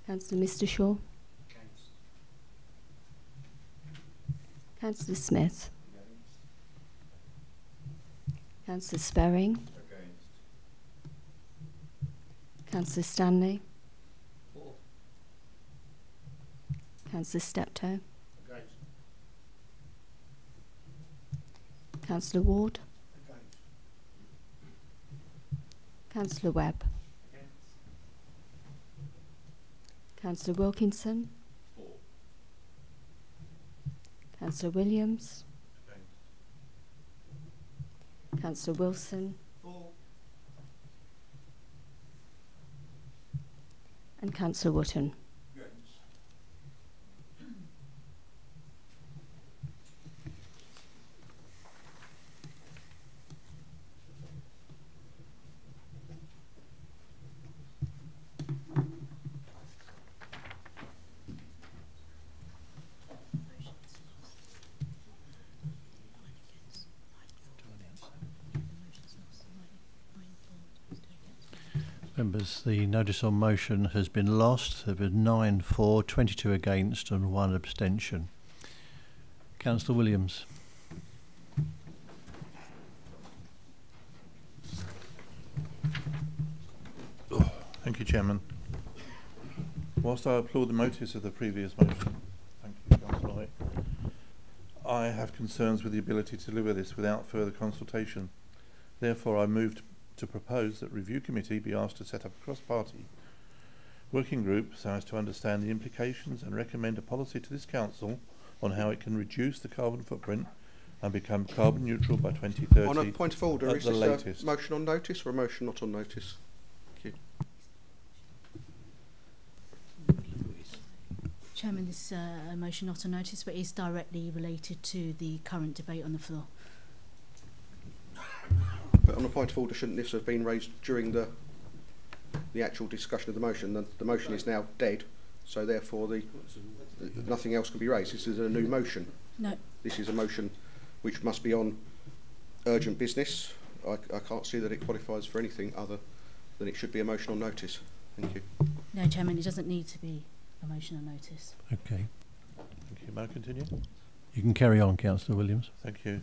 Councillor Mr Shaw. Councillor Smith. Councillor Sperring. Councillor Stanley. Councillor Steptoe. Councillor Ward. Councillor Webb. Councillor Wilkinson. Councillor Williams. Councillor Wilson. And Councillor Wootton. Members, the notice on motion has been lost. There were 9 for, 22 against and 1 abstention. Councillor Williams. Thank you, Chairman. Whilst I applaud the motives of the previous motion, thank you, Councillor Hoy, I have concerns with the ability to deliver this without further consultation. Therefore, I moved to propose that Review Committee be asked to set up a cross-party working group so as to understand the implications and recommend a policy to this Council on how it can reduce the carbon footprint and become carbon neutral by 2030. On a point of order, at is the this latest. a motion on notice or a motion not on notice? Thank you. Chairman, this is a motion not on notice, but is directly related to the current debate on the floor. But on a point of order, shouldn't this have been raised during the actual discussion of the motion? The motion is now dead, so therefore nothing else can be raised. This is a new motion. No. This is a motion which must be on urgent business. I can't see that it qualifies for anything other than it should be a motion on notice. Thank you. No, Chairman, it doesn't need to be a motion on notice. Okay. Thank you. May I continue? You can carry on, Councillor Williams. Thank you.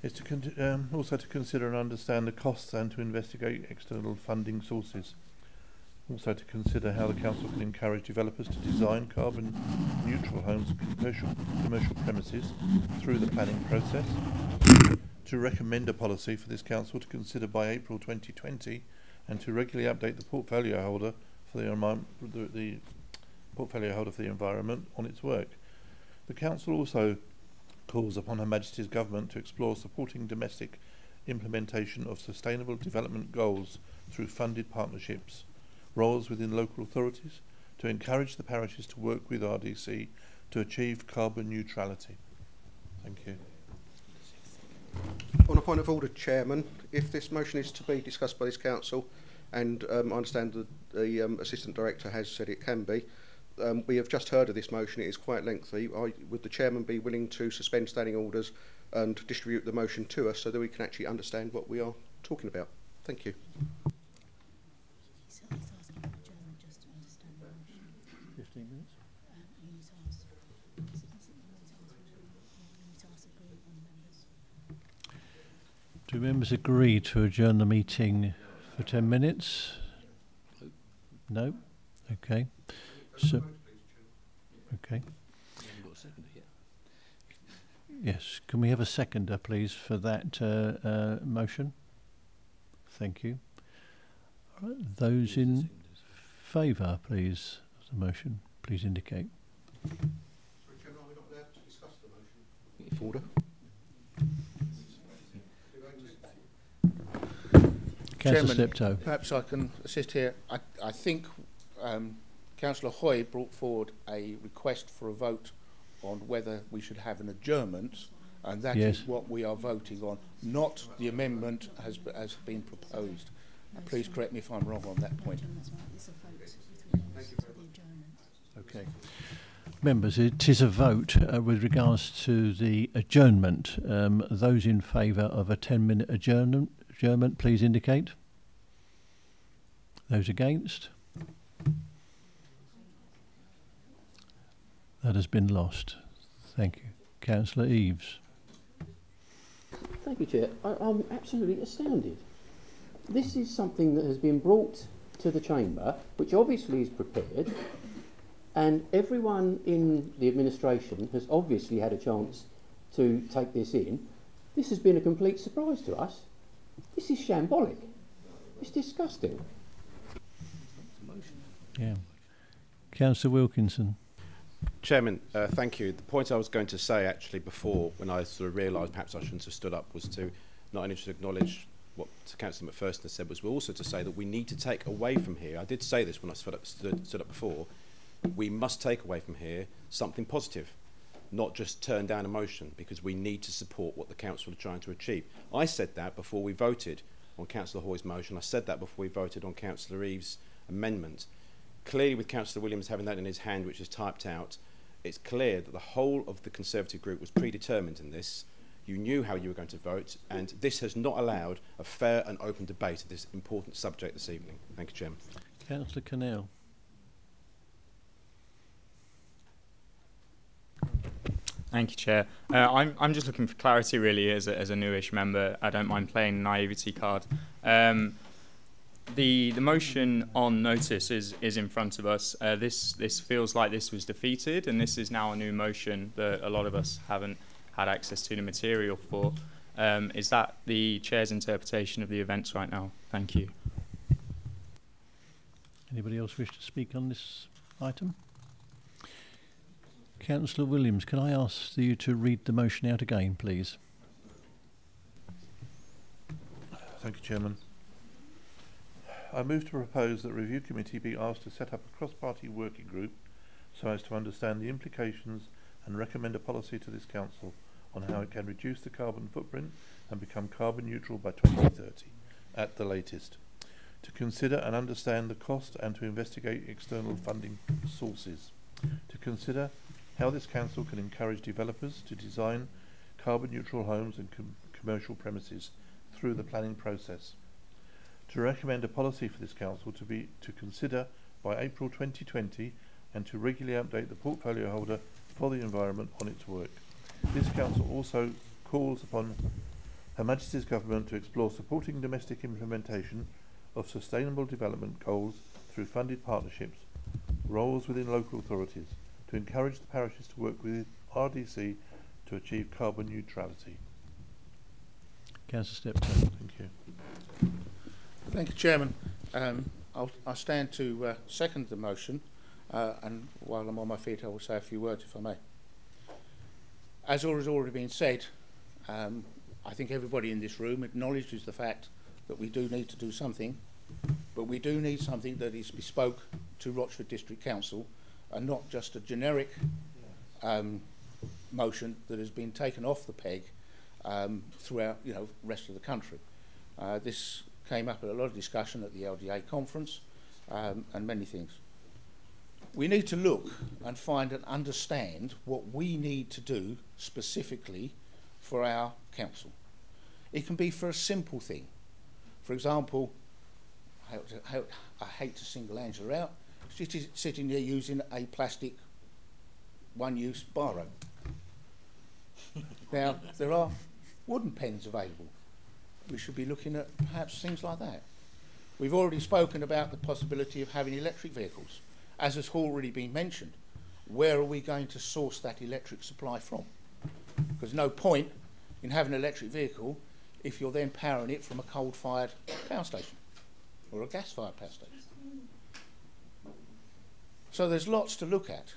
It's to also to consider and understand the costs and to investigate external funding sources. Also to consider how the council can encourage developers to design carbon neutral homes and commercial premises through the planning process. To recommend a policy for this council to consider by April 2020 and to regularly update the portfolio holder for the portfolio holder for the environment on its work. The council also calls upon Her Majesty's Government to explore supporting domestic implementation of sustainable development goals through funded partnerships, roles within local authorities, to encourage the parishes to work with RDC to achieve carbon neutrality. Thank you. On a point of order, Chairman, if this motion is to be discussed by this council, and I understand that the Assistant Director has said it can be, we have just heard of this motion. It is quite lengthy. Would the Chairman be willing to suspend standing orders and distribute the motion to us so that we can actually understand what we are talking about? Thank you. He's asking for the Chairman just to understand the motion. 15 minutes? You need to ask. You need to ask agreement on the members. Do members agree to adjourn the meeting for 10 minutes? No? Okay. So, okay. Yes, can we have a seconder, please, for that motion? Thank you. All right, those in favour, please, of the motion, please indicate. Sorry, Chairman, are we not allowed to discuss the motion? If order. Councillor Steptoe. Perhaps I can assist here. I think Councillor Hoy brought forward a request for a vote on whether we should have an adjournment, and that is what we are voting on, not the amendment has been proposed. Please correct me if I'm wrong on that point. Okay. Members, it is a vote with regards to the adjournment. Those in favour of a 10-minute adjournment, please indicate. Those against? That has been lost. Thank you. Councillor Eaves. Thank you, Chair. I'm absolutely astounded. This is something that has been brought to the Chamber, which obviously is prepared, and everyone in the administration has obviously had a chance to take this in. This has been a complete surprise to us. This is shambolic. It's disgusting. Yeah. Councillor Wilkinson. Chairman, thank you. The point I was going to say actually before, when I sort of realised perhaps I shouldn't have stood up, was to not only to acknowledge what Councillor McPherson has said, was also to say that we need to take away from here, I did say this when I stood up before, we must take away from here something positive, not just turn down a motion, because we need to support what the council are trying to achieve. I said that before we voted on Councillor Hoy's motion. I said that before we voted on Councillor Eaves' amendment. Clearly, with Councillor Williams having that in his hand, which is typed out, it's clear that the whole of the Conservative group was predetermined in this. You knew how you were going to vote, and this has not allowed a fair and open debate of this important subject this evening. Thank you, Chairman. Councillor Connell. Thank you, Chair. I'm just looking for clarity, really, as a newish member. I don't mind playing naivety card. The motion on notice is in front of us. This feels like this was defeated, and this is now a new motion that a lot of us haven't had access to the material for. Is that the Chair's interpretation of the events right now? Thank you. Anybody else wish to speak on this item? Councillor Williams, can I ask you to read the motion out again, please? Thank you, Chairman. I move to propose that the Review Committee be asked to set up a cross-party working group so as to understand the implications and recommend a policy to this Council on how it can reduce the carbon footprint and become carbon neutral by 2030 at the latest, to consider and understand the cost and to investigate external funding sources, to consider how this Council can encourage developers to design carbon neutral homes and commercial premises through the planning process, to recommend a policy for this Council to consider by April 2020 and to regularly update the portfolio holder for the environment on its work. This Council also calls upon Her Majesty's Government to explore supporting domestic implementation of sustainable development goals through funded partnerships, roles within local authorities, to encourage the parishes to work with RDC to achieve carbon neutrality. Councillor Steptoe. Thank you. Thank you, Chairman. I stand to second the motion, and while I'm on my feet I will say a few words if I may. As has already been said, I think everybody in this room acknowledges the fact that we do need to do something, but we do need something that is bespoke to Rochford District Council and not just a generic motion that has been taken off the peg throughout rest of the country. This came up at a lot of discussion at the LDA conference and many things. We need to look and find and understand what we need to do specifically for our council. It can be for a simple thing. For example, I hate to single Angela out, she's sitting there using a plastic one-use biro. Now, there are wooden pens available. We should be looking at perhaps things like that. We've already spoken about the possibility of having electric vehicles. As has already been mentioned, where are we going to source that electric supply from? Because no point in having an electric vehicle if you're then powering it from a coal-fired power station or a gas-fired power station. So there's lots to look at.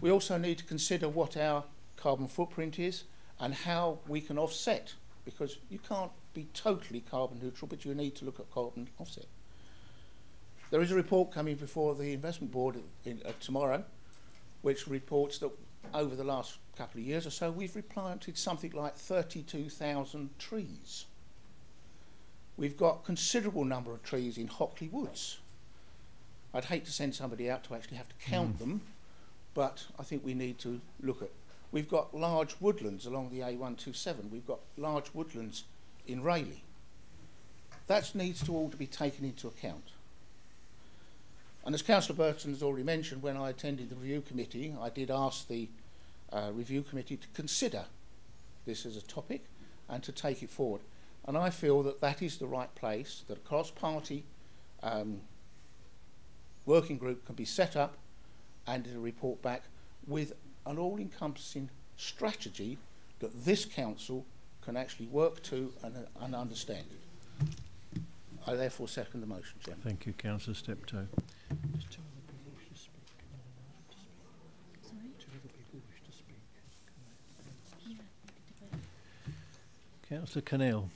We also need to consider what our carbon footprint is and how we can offset, because you can't be totally carbon neutral, but you need to look at carbon offset. There is a report coming before the Investment Board tomorrow, which reports that over the last couple of years or so, we've replanted something like 32,000 trees. We've got considerable number of trees in Hockley Woods. I'd hate to send somebody out to actually have to count them, but I think we need to look at. We've got large woodlands along the A127. We've got large woodlands in Rayleigh. That needs to all to be taken into account. And as Councillor Burton has already mentioned, when I attended the review committee, I did ask the review committee to consider this as a topic and to take it forward. And I feel that that is the right place, that a cross-party working group can be set up and a report back with an all-encompassing strategy that this council can actually work to and understand. I therefore second the motion, Chairman. Thank you, Councillor Steptoe. Councillor Cannell.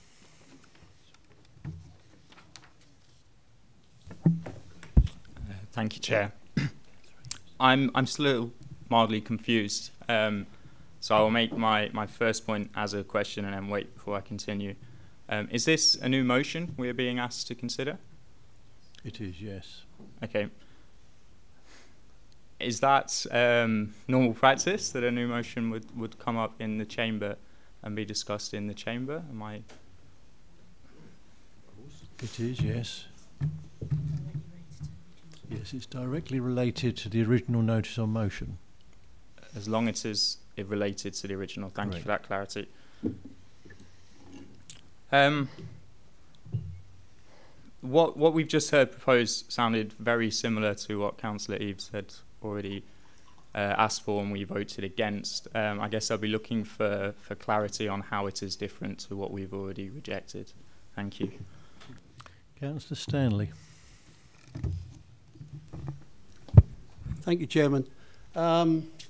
Thank you, Chair. I'm still mildly confused, so I will make my first point as a question and then wait before I continue. Is this a new motion we are being asked to consider? It is, yes. Okay. Is that normal practice that a new motion would come up in the chamber and be discussed in the chamber? Am I? It is, yes. Yes, it's directly related to the original notice on motion. As long as it is related to the original. Thank you for that clarity. What we've just heard proposed sounded very similar to what Councillor Eaves had already asked for and we voted against. I guess I'll be looking for clarity on how it is different to what we've already rejected. Thank you. Councillor Stanley. Thank you, Chairman.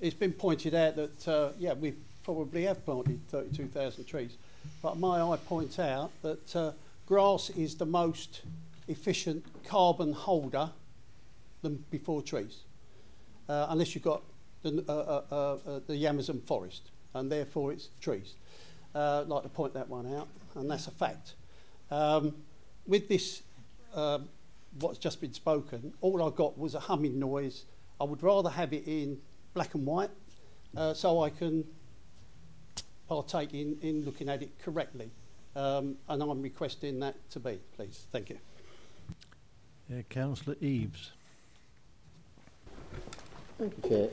it's been pointed out that, yeah, we probably have planted 32,000 trees. But may I point out that grass is the most efficient carbon holder than before trees, unless you've got the Amazon forest, and therefore it's trees. I'd like to point that one out, and that's a fact. With this, what's just been spoken, all I got was a humming noise. I would rather have it in black and white, so I can partake in looking at it correctly. And I'm requesting that to be, please. Thank you. Councillor Eaves. Thank you, Chair.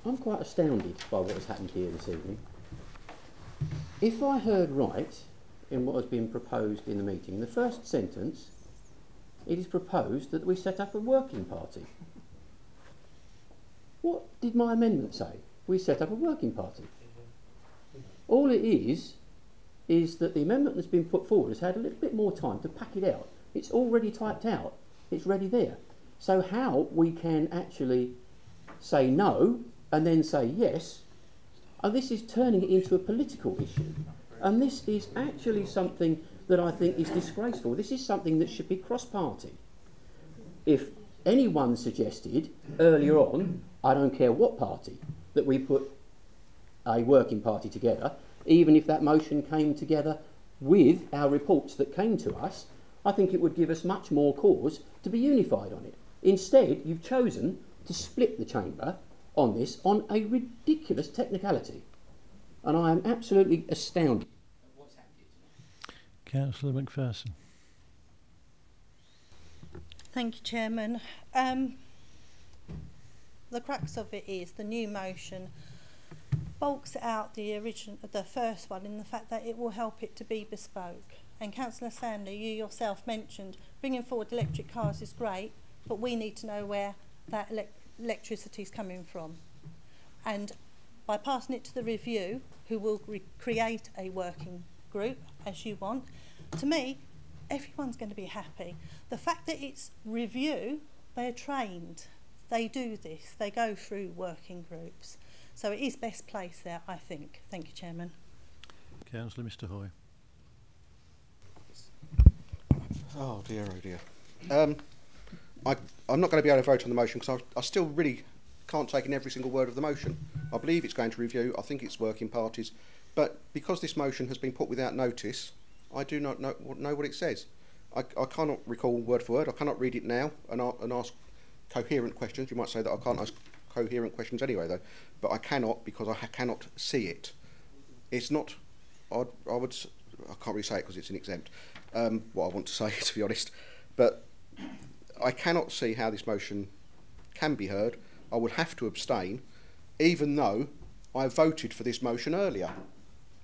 I'm quite astounded by what has happened here this evening. If I heard right in what has been proposed in the meeting, in the first sentence, it is proposed that we set up a working party. What did my amendment say? We set up a working party. All it is that the amendment that's been put forward has had a little bit more time to pack it out. It's already typed out. It's ready there. So how we can actually say no and then say yes, and this is turning it into a political issue. And this is actually something that I think is disgraceful. This is something that should be cross-party. If anyone suggested earlier on, I don't care what party, that we put a working party together, even if that motion came together with our reports that came to us, I think it would give us much more cause to be unified on it. Instead, you've chosen to split the chamber on this on a ridiculous technicality. And I am absolutely astounded. Councillor McPherson. Thank you, Chairman. The crux of it is the new motion bulks out the first one in the fact that it will help it to be bespoke. And Councillor Stanley, you yourself mentioned bringing forward electric cars is great, but we need to know where that electricity is coming from. And by passing it to the review, who will create a working group, as you want, to me, everyone's going to be happy. The fact that it's review, they're trained. They do this. They go through working groups. So it is best placed there, I think. Thank you, Chairman. Councillor Mr Hoy. Oh dear, oh dear. I'm not going to be able to vote on the motion because I still really can't take in every single word of the motion. I believe it's going to review. I think it's working parties. But because this motion has been put without notice, I do not know what it says. I cannot recall word for word. I cannot read it now and ask coherent questions. You might say that I can't ask coherent questions anyway, though. But I cannot because I cannot see it. It's not... I can't really say it because it's an exempt. What I want to say, to be honest. But I cannot see how this motion can be heard. I would have to abstain, even though I voted for this motion earlier,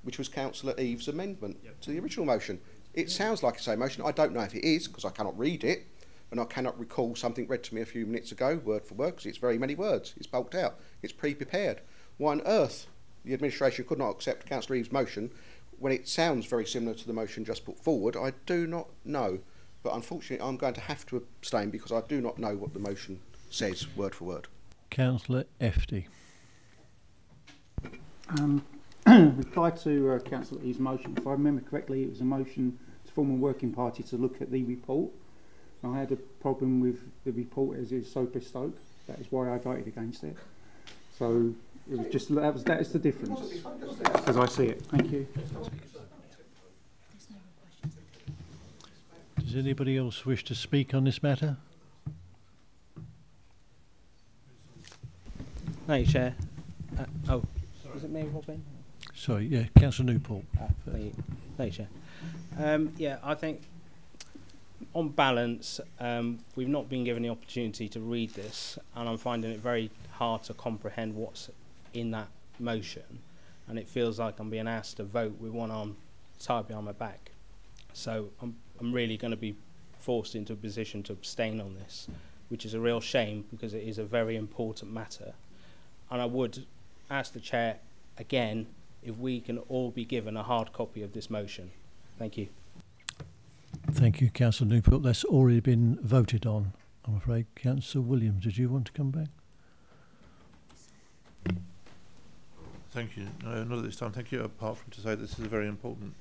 which was Councillor Eaves' amendment to the original motion. It sounds like the same motion. I don't know if it is, because I cannot read it, and I cannot recall something read to me a few minutes ago, word for word, because it's very many words. It's bulked out. It's pre-prepared. Why on earth the administration could not accept Councillor Eaves' motion when it sounds very similar to the motion just put forward, I do not know. But unfortunately, I'm going to have to abstain because I do not know what the motion says, word for word. Councillor Efty. Reply to Councillor Eaves' motion. If I remember correctly, it was a motion to form a working party to look at the report. I had a problem with the report as is so bespoke. That is why I voted against it. So it was just that is the difference, as I see it. Thank you. Does anybody else wish to speak on this matter? Thank you, Chair. Is it me, Robin? Sorry, yeah, Councillor Newport. Thank you, Chair. Yeah, I think on balance, we've not been given the opportunity to read this, and I'm finding it very hard to comprehend what's in that motion, and it feels like I'm being asked to vote with one arm tied behind my back. So I'm really going to be forced into a position to abstain on this, which is a real shame because it is a very important matter. And I would ask the Chair again if we can all be given a hard copy of this motion. Thank you. Thank you, Councillor Newport. That's already been voted on, I'm afraid. Councillor Williams, did you want to come back? Thank you. No, not at this time. Thank you, apart from to say this is a very important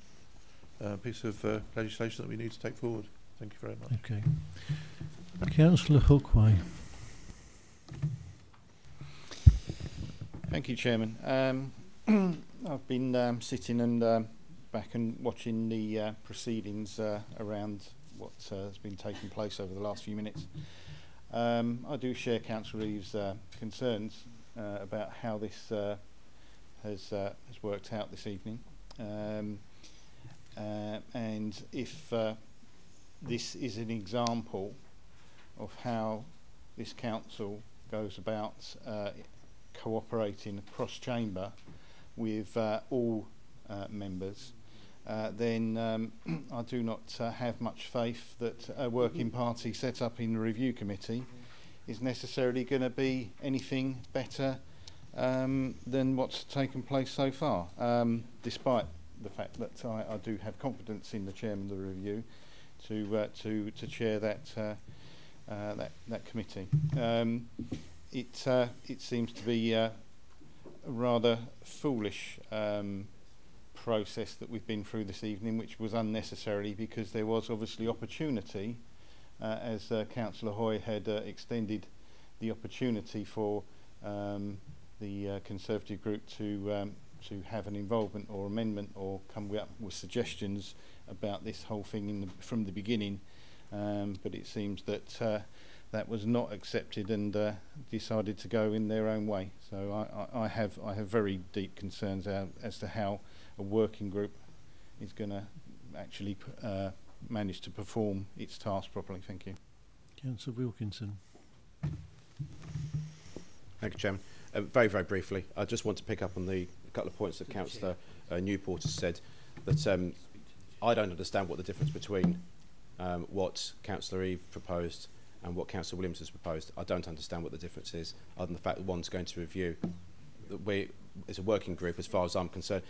piece of legislation that we need to take forward. Thank you very much. Okay. Councillor Hookway. Thank you, Chairman. I've been sitting and back and watching the proceedings around what has been taking place over the last few minutes. I do share Councillor Reeves' concerns about how this has worked out this evening, and if this is an example of how this council goes about cooperating cross-chamber with all members, then I do not have much faith that a working party set up in the review committee is necessarily going to be anything better than what's taken place so far, despite the fact that I do have confidence in the chairman of the review to chair that that committee. It seems to be a rather foolish process that we've been through this evening, which was unnecessary because there was obviously opportunity, as Councillor Hoy had extended the opportunity for the Conservative group to have an involvement or amendment or come up with suggestions about this whole thing from the beginning, but it seems that that was not accepted and decided to go in their own way. So I have very deep concerns as to how a working group is going to actually manage to perform its task properly. Thank you. Councillor Wilkinson. Thank you, Chairman. Very, very briefly, I just want to pick up on a couple of points that Councillor Newport has said, that I don't understand what the difference between what Councillor Eve proposed and what Councillor Williams has proposed. I don't understand what the difference is, other than the fact that one's going to review. It's a working group as far as I'm concerned.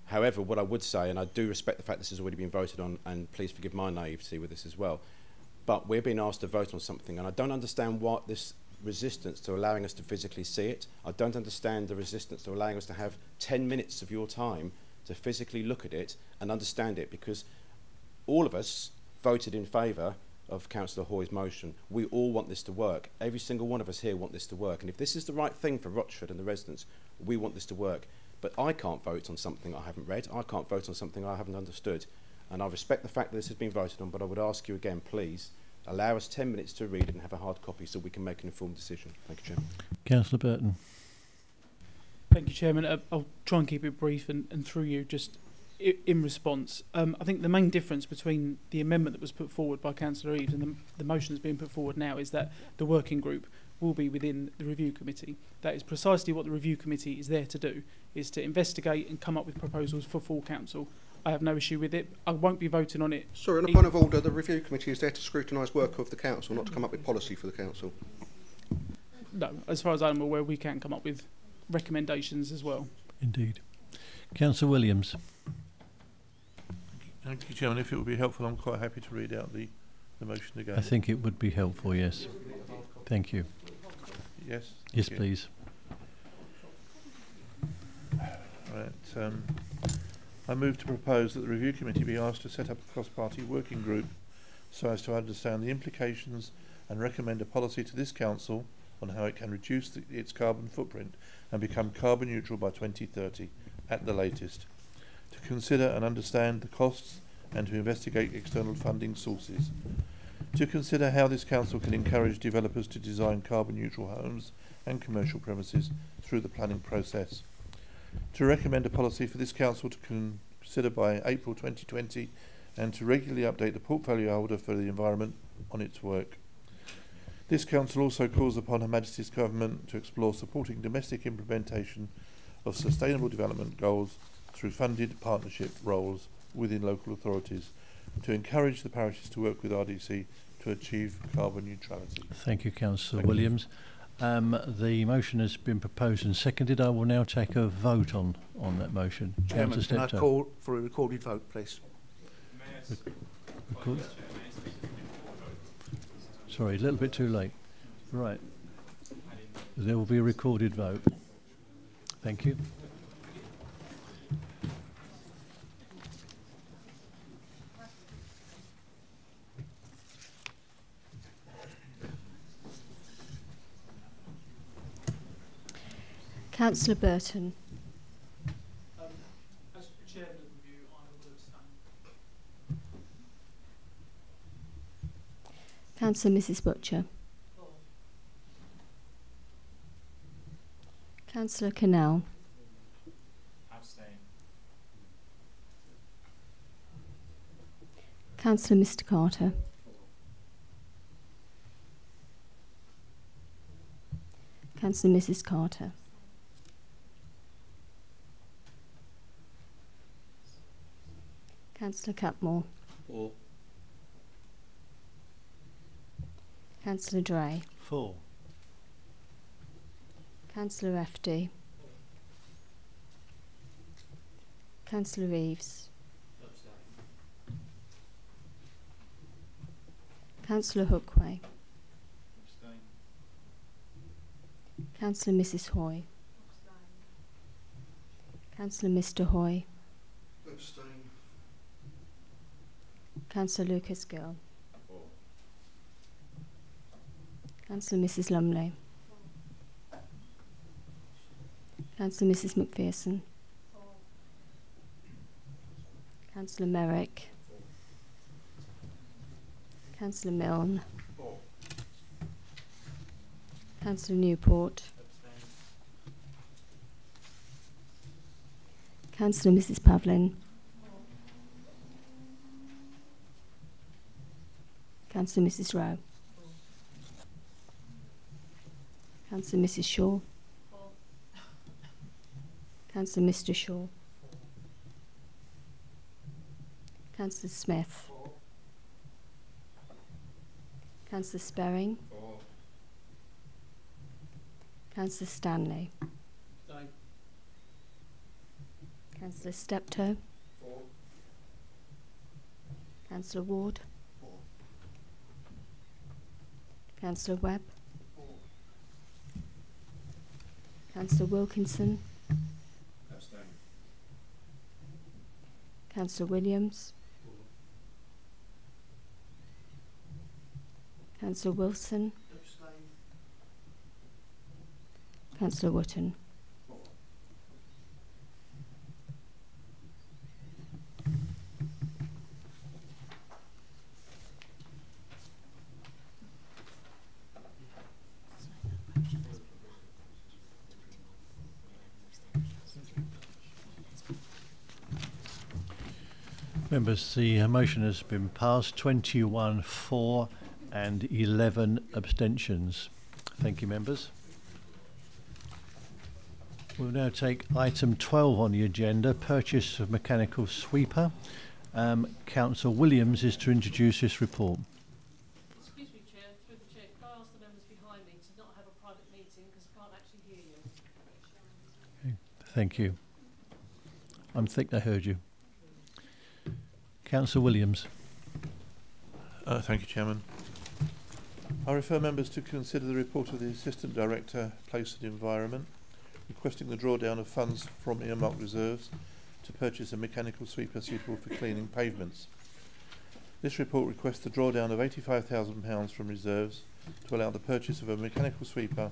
However, what I would say, and I do respect the fact this has already been voted on, and please forgive my naivety with this as well, but we're being asked to vote on something, and I don't understand what this resistance to allowing us to physically see it. I don't understand the resistance to allowing us to have 10 minutes of your time to physically look at it and understand it, because all of us voted in favour of Councillor Hoy's motion. We all want this to work. Every single one of us here want this to work, and if this is the right thing for Rochford and the residents, we want this to work. But I can't vote on something I haven't read. I can't vote on something I haven't understood. And I respect the fact that this has been voted on, but I would ask you again, please, allow us 10 minutes to read it and have a hard copy so we can make an informed decision. Thank you, Chairman. Councillor Burton. Thank you, Chairman. I'll try and keep it brief and through you, just in response. I think the main difference between the amendment that was put forward by Councillor Eves and the motion that's being put forward now is that the working group will be within the review committee. That is precisely what the review committee is there to do, is to investigate and come up with proposals for full council. I have no issue with it. I won't be voting on it. Sorry, on a point of order, the review committee is there to scrutinise work of the council, not to come up with policy for the council. No, as far as I'm aware, we can come up with recommendations as well. Indeed. Councillor Williams. Thank you, Chairman. If it would be helpful, I'm quite happy to read out the motion again. I think it would be helpful, yes. Thank you. Yes? Yes, please. Right. I move to propose that the review committee be asked to set up a cross-party working group so as to understand the implications and recommend a policy to this council on how it can reduce its carbon footprint and become carbon neutral by 2030 at the latest, to consider and understand the costs and to investigate external funding sources, to consider how this council can encourage developers to design carbon neutral homes and commercial premises through the planning process, to recommend a policy for this council to consider by April 2020 and to regularly update the portfolio holder for the environment on its work. This council also calls upon Her Majesty's Government to explore supporting domestic implementation of sustainable development goals through funded partnership roles within local authorities, to encourage the parishes to work with RDC to achieve carbon neutrality. Thank you, Councillor Williams. The motion has been proposed and seconded. I will now take a vote on that motion. Chairman, can I call for a recorded vote, please? Sorry, a little bit too late. Right. There will be a recorded vote. Thank you. Councillor Burton. As chairman of the review, I will abstain. Councillor Mrs Butcher. Councillor Canal. Abstain. Councillor Mr Carter. Councillor Mrs Carter. Councillor Cutmore. For. Councillor Dray. For. Councillor FD. Councillor Reeves. Councillor Hookway. Councillor Mrs Hoy. Councillor Mr Hoy. Abstain. Councillor Lucas Gill. Councillor Mrs Lumley. Councillor Mrs McPherson. Councillor Merrick. Councillor Milne. Councillor Newport. Councillor Mrs Pavlin. Councillor Mrs Rowe. Councillor Mrs Shaw. Councillor Mr Shaw. Councillor Smith. Councillor Sperring. Councillor Stanley. Councillor Steptoe. Councillor Ward. Councillor Webb. Councillor Wilkinson. Councillor Williams. Councillor Wilson. Councillor Wotton. Members, the motion has been passed, 21 for and 11 abstentions. Thank you, members. We'll now take item 12 on the agenda, purchase of mechanical sweeper. Councillor Williams is to introduce this report. Excuse me, Chair, through the Chair, could I ask the members behind me to not have a private meeting because I can't actually hear you. Okay, thank you. I think they heard you. Councillor Williams. Thank you, Chairman. I refer members to consider the report of the Assistant Director, Place and Environment, requesting the drawdown of funds from earmarked reserves to purchase a mechanical sweeper suitable for cleaning pavements. This report requests the drawdown of £85,000 from reserves to allow the purchase of a mechanical sweeper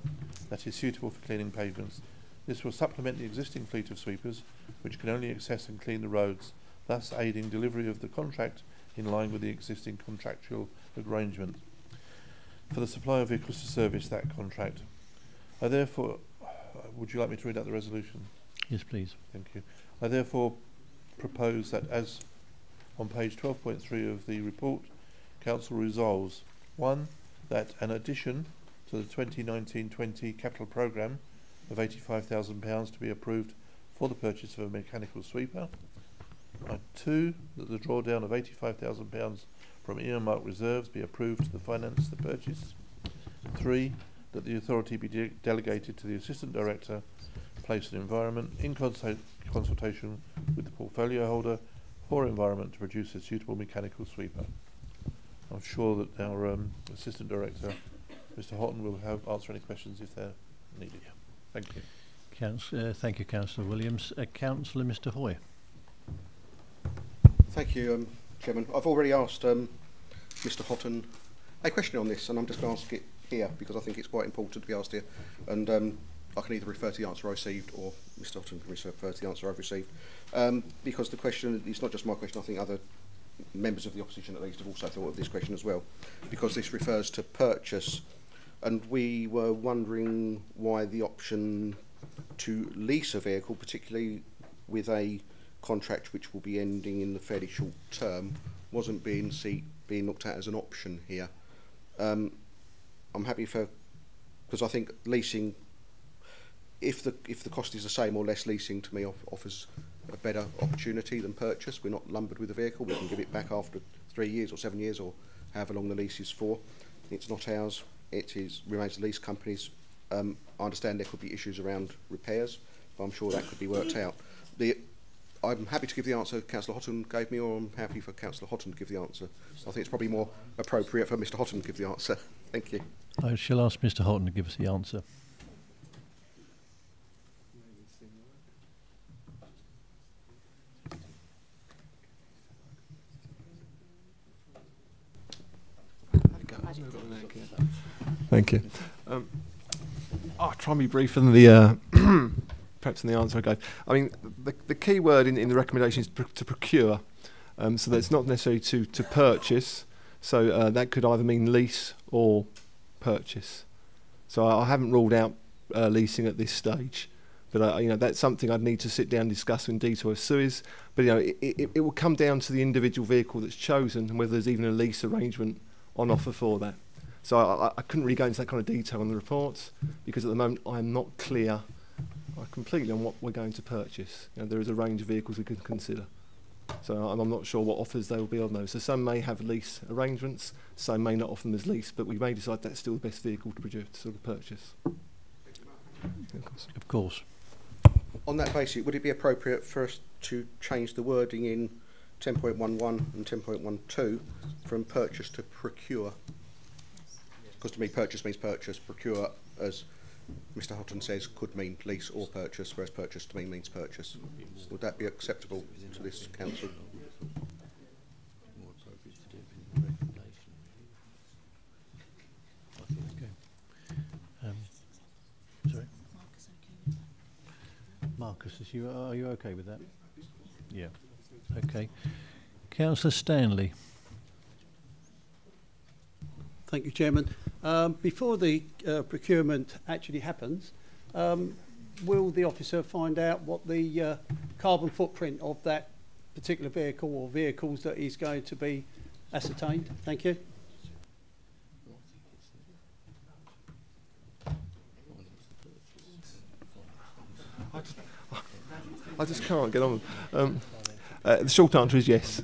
that is suitable for cleaning pavements. This will supplement the existing fleet of sweepers, which can only access and clean the roads, thus aiding delivery of the contract in line with the existing contractual arrangement for the supply of vehicles to service that contract. I therefore, would you like me to read out the resolution? Yes, please. Thank you. I therefore propose that, as on page 12.3 of the report, Council resolves 1. That an addition to the 2019-20 capital programme of £85,000 to be approved for the purchase of a mechanical sweeper. 2. That the drawdown of £85,000 from earmarked reserves be approved to finance the purchase. 3. That the authority be delegated to the Assistant Director, Place and Environment, in consultation with the portfolio holder for environment, to produce a suitable mechanical sweeper. I'm sure that our Assistant Director, Mr Houghton, will answer any questions if they're needed. Thank you. Thank you, Councillor Williams. Councillor Mr Hoy. Thank you, Chairman. I've already asked Mr Houghton a question on this, and I'm just going to ask it here because I think it's quite important to be asked here. And I can either refer to the answer I received or Mr. Houghton can refer to the answer I've received. Because the question, it's not just my question, I think other members of the opposition at least have also thought of this question as well, because this refers to purchase, and we were wondering why the option to lease a vehicle, particularly with a contract which will be ending in the fairly short term, wasn't being looked at as an option here. I'm happy because I think leasing, if the cost is the same or less, leasing to me offers a better opportunity than purchase. We're not lumbered with a vehicle. We can give it back after 3 years or 7 years or however long the lease is for. It's not ours. It remains the lease company's. I understand there could be issues around repairs, but I'm sure that could be worked out. I'm happy to give the answer Councillor Houghton gave me, or I'm happy for Councillor Houghton to give the answer. I think it's probably more appropriate for Mr. Houghton to give the answer. Thank you. I shall ask Mr. Houghton to give us the answer. Thank you. I'll try and be briefer than the perhaps in the answer I gave. I mean, the key word in the recommendation is to procure, so that it's not necessarily to purchase. So that could either mean lease or purchase. So I haven't ruled out leasing at this stage, but you know, that's something I'd need to sit down and discuss in detail with Suez. But you know, it will come down to the individual vehicle that's chosen and whether there's even a lease arrangement on offer for that. So I couldn't really go into that kind of detail on the reports, because at the moment I'm not clear completely on what we're going to purchase. You know, there is a range of vehicles we could consider. So I'm not sure what offers they will be on those. So some may have lease arrangements, some may not offer them as lease, but we may decide that's still the best vehicle to produce, to sort of purchase. Of course. On that basis, would it be appropriate for us to change the wording in 10.11 and 10.12 from purchase to procure? Because to me, purchase means purchase. Procure, as Mr. Houghton says, could mean lease or purchase, whereas purchase to me means purchase. Would that be acceptable to this council? Sorry? Marcus, are you okay with that? Yeah. Okay. Councillor Stanley. Thank you, Chairman. Before the procurement actually happens, will the officer find out what the carbon footprint of that particular vehicle or vehicles that is going to be ascertained? Thank you. I just can't get on. The short answer is yes.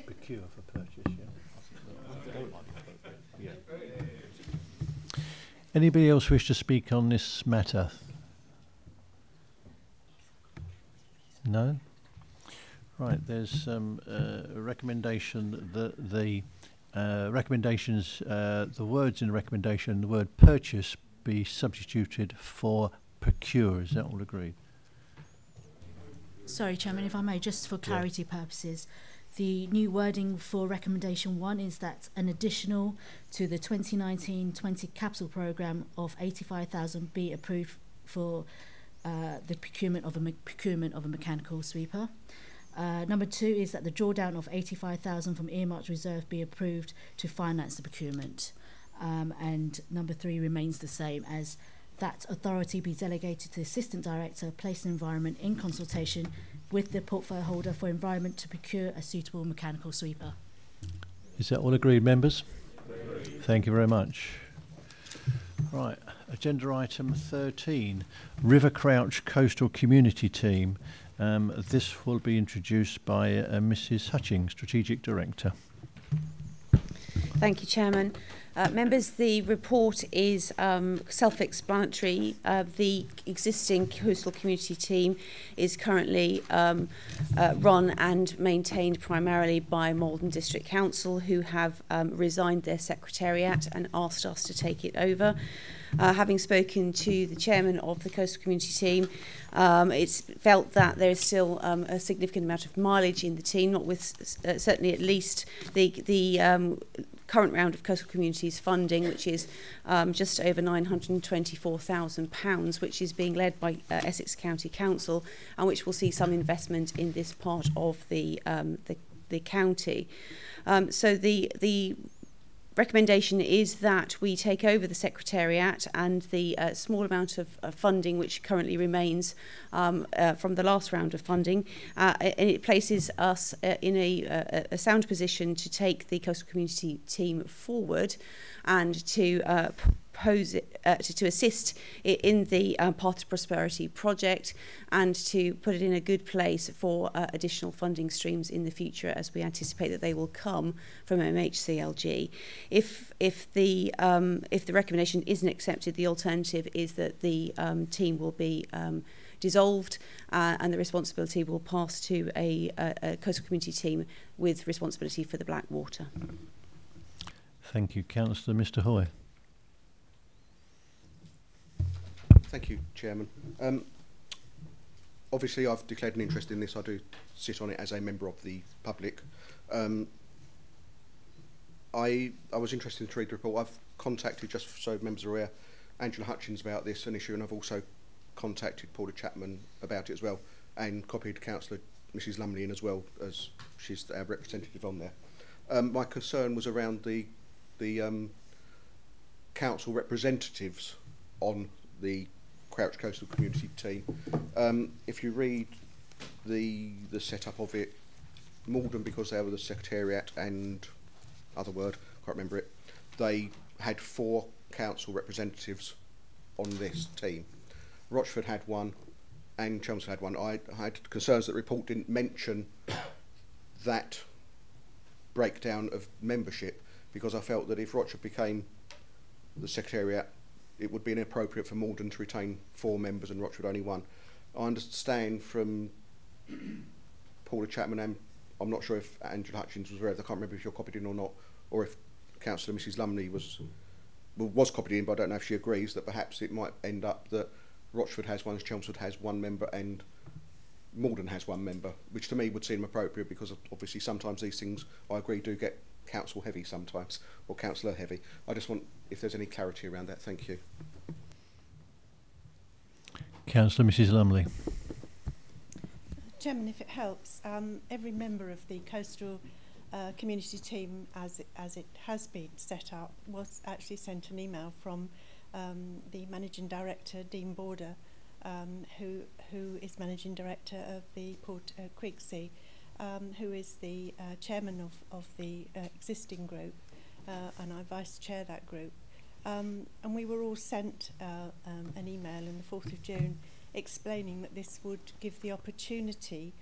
Procure for purchase, yeah. Anybody else wish to speak on this matter? No? Right, there's a recommendation that the recommendations, the words in the recommendation, the word purchase be substituted for procure. Is that all agreed? Sorry, Chairman, if I may, just for clarity purposes, the new wording for recommendation 1 is that an additional to the 2019-20 capital programme of 85,000 be approved for the procurement of a mechanical sweeper. Number 2 is that the drawdown of 85,000 from earmarked reserve be approved to finance the procurement. And number 3 remains the same, as that authority be delegated to the Assistant Director, Place and Environment, in consultation with the portfolio holder for environment, to procure a suitable mechanical sweeper. Is that all agreed, members? Thank you very much. Right, agenda item 13, River Crouch Coastal Community Team. This will be introduced by Mrs. Hutchings, Strategic Director. Thank you, Chairman. Members, the report is self-explanatory. The existing coastal community team is currently run and maintained primarily by Malden District Council, who have resigned their secretariat and asked us to take it over. Having spoken to the chairman of the coastal community team, it's felt that there is still a significant amount of mileage in the team, not with certainly at least the current round of coastal communities funding, which is just over £924,000, which is being led by Essex County Council, and which will see some investment in this part of the county. So the recommendation is that we take over the secretariat, and the small amount of funding which currently remains from the last round of funding, and it places us in a sound position to take the coastal community team forward and to to assist in the Path to Prosperity project, and to put it in a good place for additional funding streams in the future, as we anticipate that they will come from MHCLG. If the recommendation isn't accepted, the alternative is that the team will be dissolved, and the responsibility will pass to a coastal community team with responsibility for the Blackwater. Thank you, Councillor. Mr. Hoy. Thank you, Chairman. Obviously, I've declared an interest in this. I do sit on it as a member of the public. I was interested to read the report. I've contacted, just so members are aware, Angela Hutchins about this an issue, and I've also contacted Paula Chapman about it as well, and copied Councillor Mrs Lumley in as well, as she's our representative on there. My concern was around the council representatives on the Crouch Coastal Community team. If you read the setup of it, Malden, because they were the secretariat and other word, can't remember it, they had 4 council representatives on this team. Rochford had 1 and Chelmsford had 1. I had concerns that the report didn't mention that breakdown of membership, because I felt that if Rochford became the secretariat, it would be inappropriate for Malden to retain 4 members and Rochford only 1. I understand from Paula Chapman, and I'm not sure if Angela Hutchins was aware of it, I can't remember if you're copied in or not, or if Councillor Mrs Lumley was copied in, but I don't know if she agrees that perhaps it might end up that Rochford has 1, Chelmsford has 1 member and Malden has 1 member, which to me would seem appropriate, because obviously sometimes these things, I agree, do get council heavy sometimes, or councillor heavy. I just want, if there's any clarity around that. Thank you. Councillor Mrs Lumley. Chairman, if it helps, every member of the coastal community team, as it has been set up, was actually sent an email from the Managing Director, Dean Border, who is Managing Director of the Port Quigsea, who is the chairman of the existing group, and I vice chair that group. And we were all sent an email on the 4th of June explaining that this would give the opportunity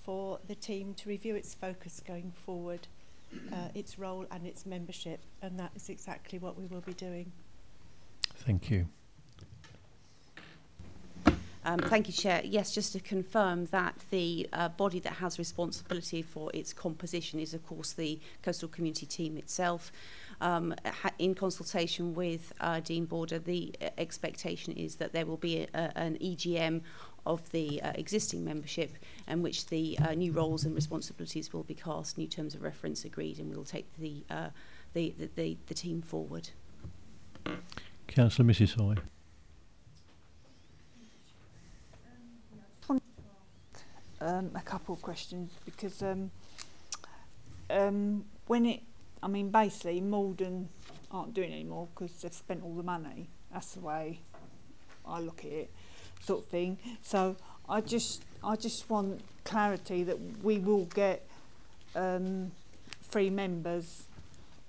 for the team to review its focus going forward, its role and its membership, and that is exactly what we will be doing. Thank you. Thank you, Chair. Yes, just to confirm that the body that has responsibility for its composition is, of course, the coastal community team itself. In consultation with Dean Border, the expectation is that there will be an EGM of the existing membership, in which the new roles and responsibilities will be cast, new terms of reference agreed, and we will take the team forward. Councillor Mrs Hoy. A couple of questions, because when it, I mean, basically Malden aren't doing it anymore because they've spent all the money. That's the way I look at it, sort of thing. So I just want clarity that we will get 3 members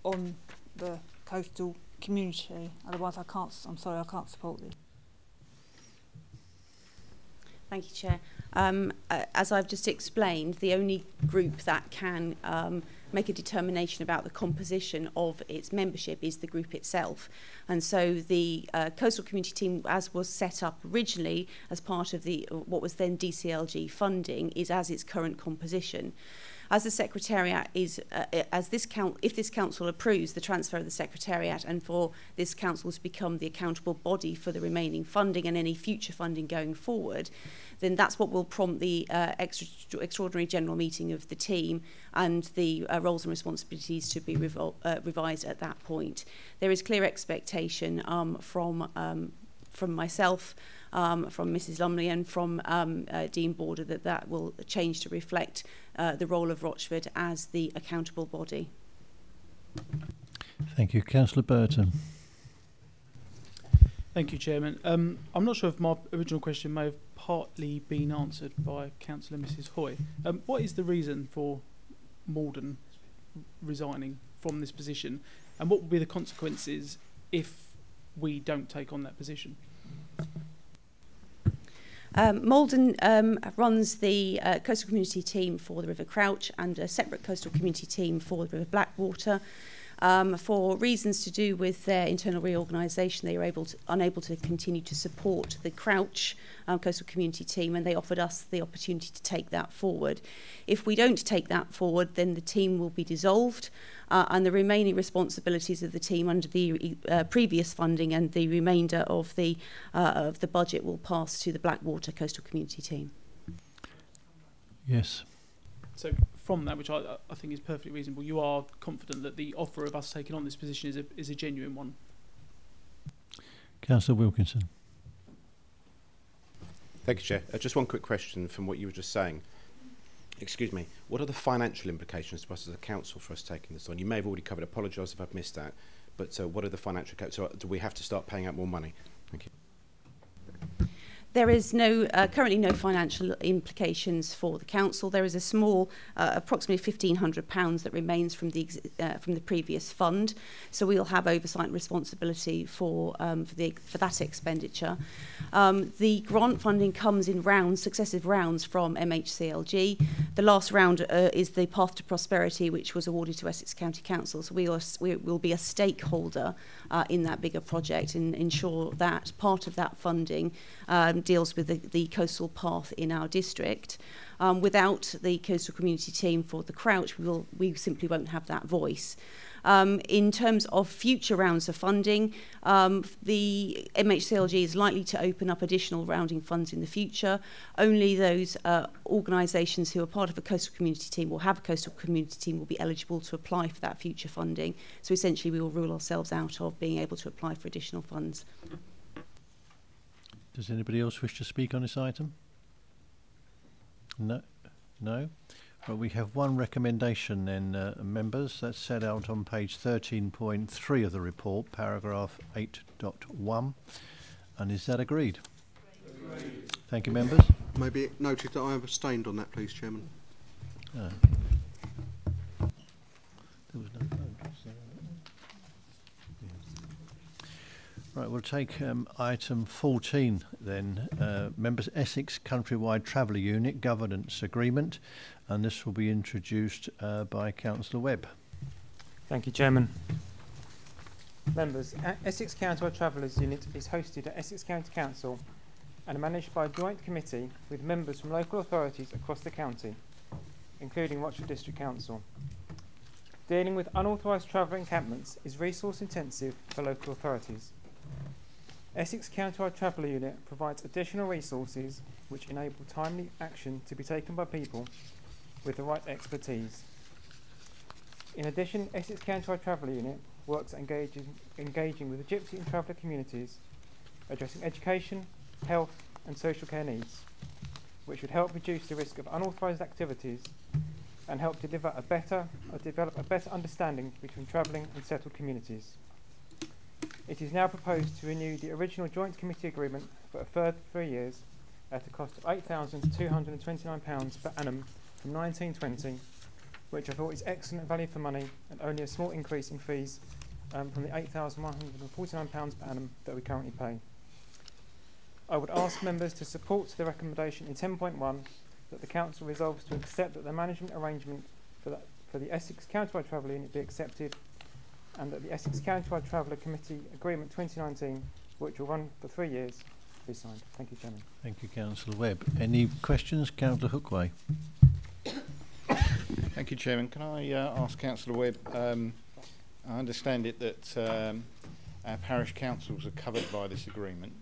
on the coastal community. Otherwise, I'm sorry, I can't support this. Thank you, Chair. As I've just explained, the only group that can make a determination about the composition of its membership is the group itself. And so the Coastal Community Team, as was set up originally as part of the what was then DCLG funding, is as its current composition. As the Secretariat is, if this Council approves the transfer of the Secretariat and for this Council to become the accountable body for the remaining funding and any future funding going forward, then that's what will prompt the extraordinary general meeting of the team and the roles and responsibilities to be revised at that point. There is clear expectation from myself, from Mrs Lumley and from Dean Border that will change to reflect the role of Rochford as the accountable body. Thank you. Councillor Burton. Thank you, Chairman. I'm not sure if my original question may have partly been answered by Councillor Mrs Hoy. What is the reason for Malden resigning from this position, and what will be the consequences if we don't take on that position? Malden runs the Coastal Community Team for the River Crouch and a separate Coastal Community Team for the River Blackwater. For reasons to do with their internal reorganisation, they were unable to continue to support the Crouch Coastal Community Team, and they offered us the opportunity to take that forward. If we don't take that forward, then the team will be dissolved, and the remaining responsibilities of the team under the previous funding and the remainder of the budget will pass to the Blackwater Coastal Community Team. Yes. So from that, which I think is perfectly reasonable, you are confident that the offer of us taking on this position is a genuine one? Councillor Wilkinson. Thank you, Chair. Just one quick question from what you were just saying. Excuse me. What are the financial implications to us as a council for us taking this on? You may have already covered. Apologise if I've missed that. But what are the financial? So do we have to start paying out more money? Thank you. There is currently no financial implications for the council. There is a small, approximately £1,500 that remains from the previous fund, so we'll have oversight and responsibility for that expenditure. The grant funding comes in successive rounds from MHCLG. The last round is the Path to Prosperity, which was awarded to Essex County Council. So we will be a stakeholder in that bigger project and ensure that part of that funding deals with the coastal path in our district. Without the Coastal Community Team for the Crouch, we simply won't have that voice. In terms of future rounds of funding, the MHCLG is likely to open up additional rounding funds in the future. Only those organisations who are part of a Coastal Community Team or have a Coastal Community Team will be eligible to apply for that future funding. So essentially we will rule ourselves out of being able to apply for additional funds. Does anybody else wish to speak on this item? No? No? Well, we have one recommendation then, members. That's set out on page 13.3 of the report, paragraph 8.1. And is that agreed? Agreed. Thank you, members. Maybe it noted that I have abstained on that, please, Chairman. There was no vote. So right, we'll take item 14 then. Members, Essex Countrywide Traveller Unit Governance Agreement, and this will be introduced by Councillor Webb. Thank you, Chairman. Members, Essex Countrywide Travellers Unit is hosted at Essex County Council and managed by a joint committee with members from local authorities across the county, including Rochford District Council. Dealing with unauthorised travel encampments is resource intensive for local authorities. Essex Countrywide Traveller Unit provides additional resources which enable timely action to be taken by people with the right expertise. In addition, Essex Countrywide Traveller Unit works at engaging with the gypsy and traveller communities, addressing education, health and social care needs, which would help reduce the risk of unauthorised activities and help develop a better understanding between travelling and settled communities. It is now proposed to renew the original joint committee agreement for a further 3 years at a cost of £8,229 per annum from 1920, which I thought is excellent value for money and only a small increase in fees from the £8,149 per annum that we currently pay. I would ask members to support the recommendation in 10.1 that the Council resolves to accept that the management arrangement for the Essex Countrywide Traveller Unit be accepted, and that the Essex Countrywide Traveller Committee Agreement 2019, which will run for 3 years, be signed. Thank you, Chairman. Thank you, Councillor Webb. Any questions? Councillor Hookway. Thank you, Chairman. Can I ask Councillor Webb, I understand it that our parish councils are covered by this agreement,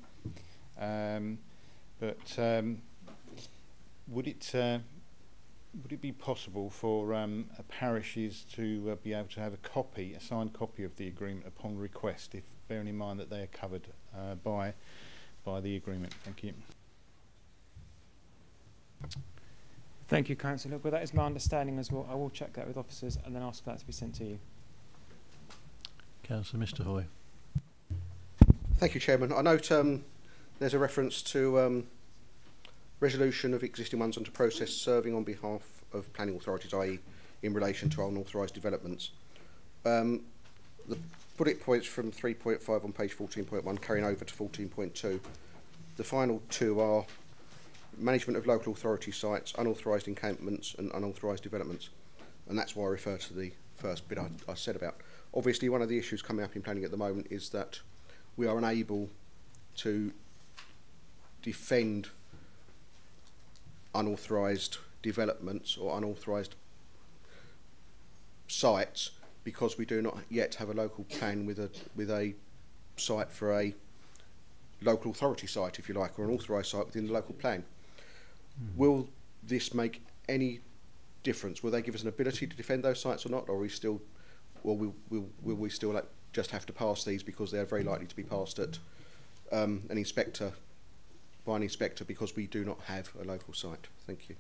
but would it be possible for parishes to be able to have a signed copy of the agreement upon request, if bearing in mind that they are covered by the agreement? Thank you. Thank you, Councillor. But that is my understanding as well. I will check that with officers and then ask for that to be sent to you. Councillor Mr Hoy. Thank you, Chairman. I note there's a reference to resolution of existing ones under process serving on behalf of planning authorities, i.e. in relation to unauthorised developments. The bullet points from 3.5 on page 14.1 carrying over to 14.2. The final two are management of local authority sites, unauthorised encampments and unauthorised developments. And that's why I refer to the first bit I said about. Obviously, one of the issues coming up in planning at the moment is that we are unable to defend unauthorised developments or unauthorised sites because we do not yet have a local plan with a site for a local authority site, if you like, or an authorised site within the local plan. Will this make any difference? Will they give us an ability to defend those sites or not, or are we still, or will we still like just have to pass these because they are very likely to be passed at an inspector by an inspector because we do not have a local site? Thank you.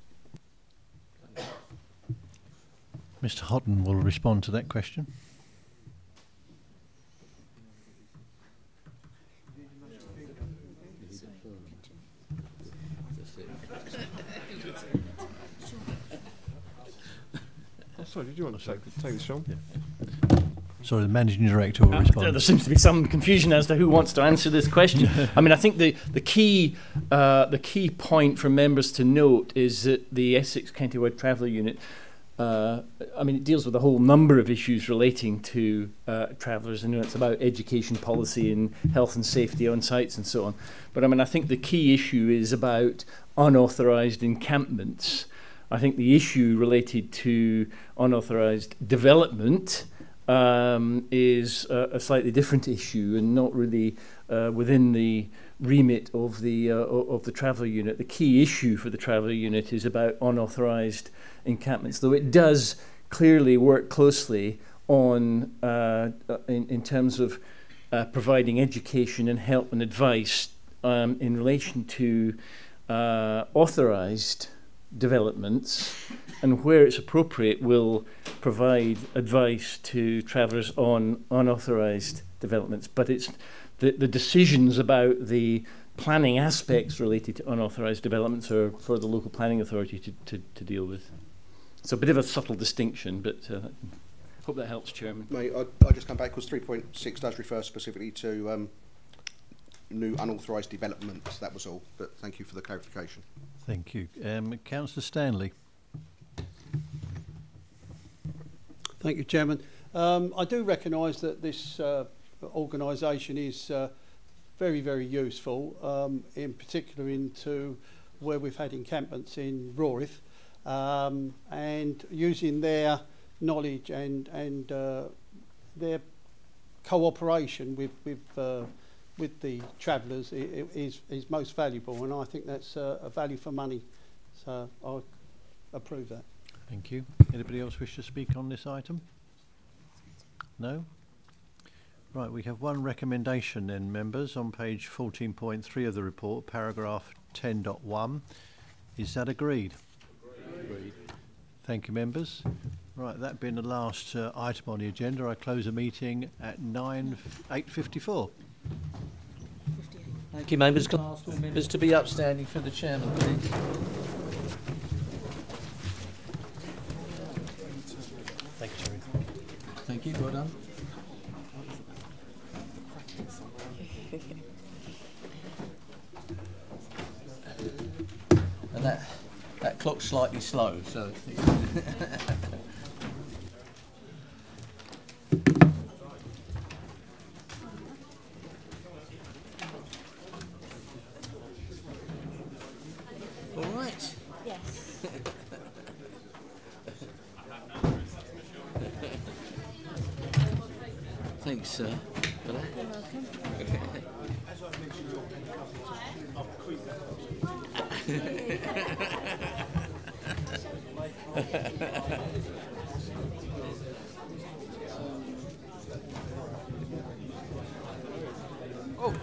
Mr Hodden will respond to that question. Sorry, did you want to take this on? Yeah. Sorry, the Managing Director will respond. There seems to be some confusion as to who wants to answer this question. I mean, I think the key point for members to note is that the Essex Countrywide Traveller Unit, I mean, it deals with a whole number of issues relating to travellers, and it's about education policy and health and safety on sites and so on. But I mean, I think the key issue is about unauthorised encampments. I think the issue related to unauthorised development is a slightly different issue and not really within the remit of the traveller unit. The key issue for the traveller unit is about unauthorised encampments, though it does clearly work closely on in terms of providing education and help and advice in relation to authorised developments, and where it's appropriate will provide advice to travellers on unauthorised developments. But it's the decisions about the planning aspects related to unauthorised developments are for the local planning authority to deal with. It's a bit of a subtle distinction, but hope that helps, Chairman. Mate, I'll just come back because 3.6 does refer specifically to new unauthorised developments. That was all, but thank you for the clarification. Thank you. Councillor Stanley. Thank you, Chairman. I do recognise that this organisation is very, very useful, in particular into where we've had encampments in Roarith, and using their knowledge and their cooperation with the travellers is most valuable, and I think that's a value for money, so I approve that. Thank you. Anybody else wish to speak on this item? No? Right, we have one recommendation then, members, on page 14.3 of the report, paragraph 10.1. Is that agreed? Agreed. Thank you, members. Right, that being the last item on the agenda, I close the meeting at 8:54. Thank you, members. Can I ask all members to be upstanding for the chairman, please? Thank you, Terry. Thank you. Well done. that clock's slightly slow, so. All right. Yes. Thanks, sir, for that. You're welcome. Oh.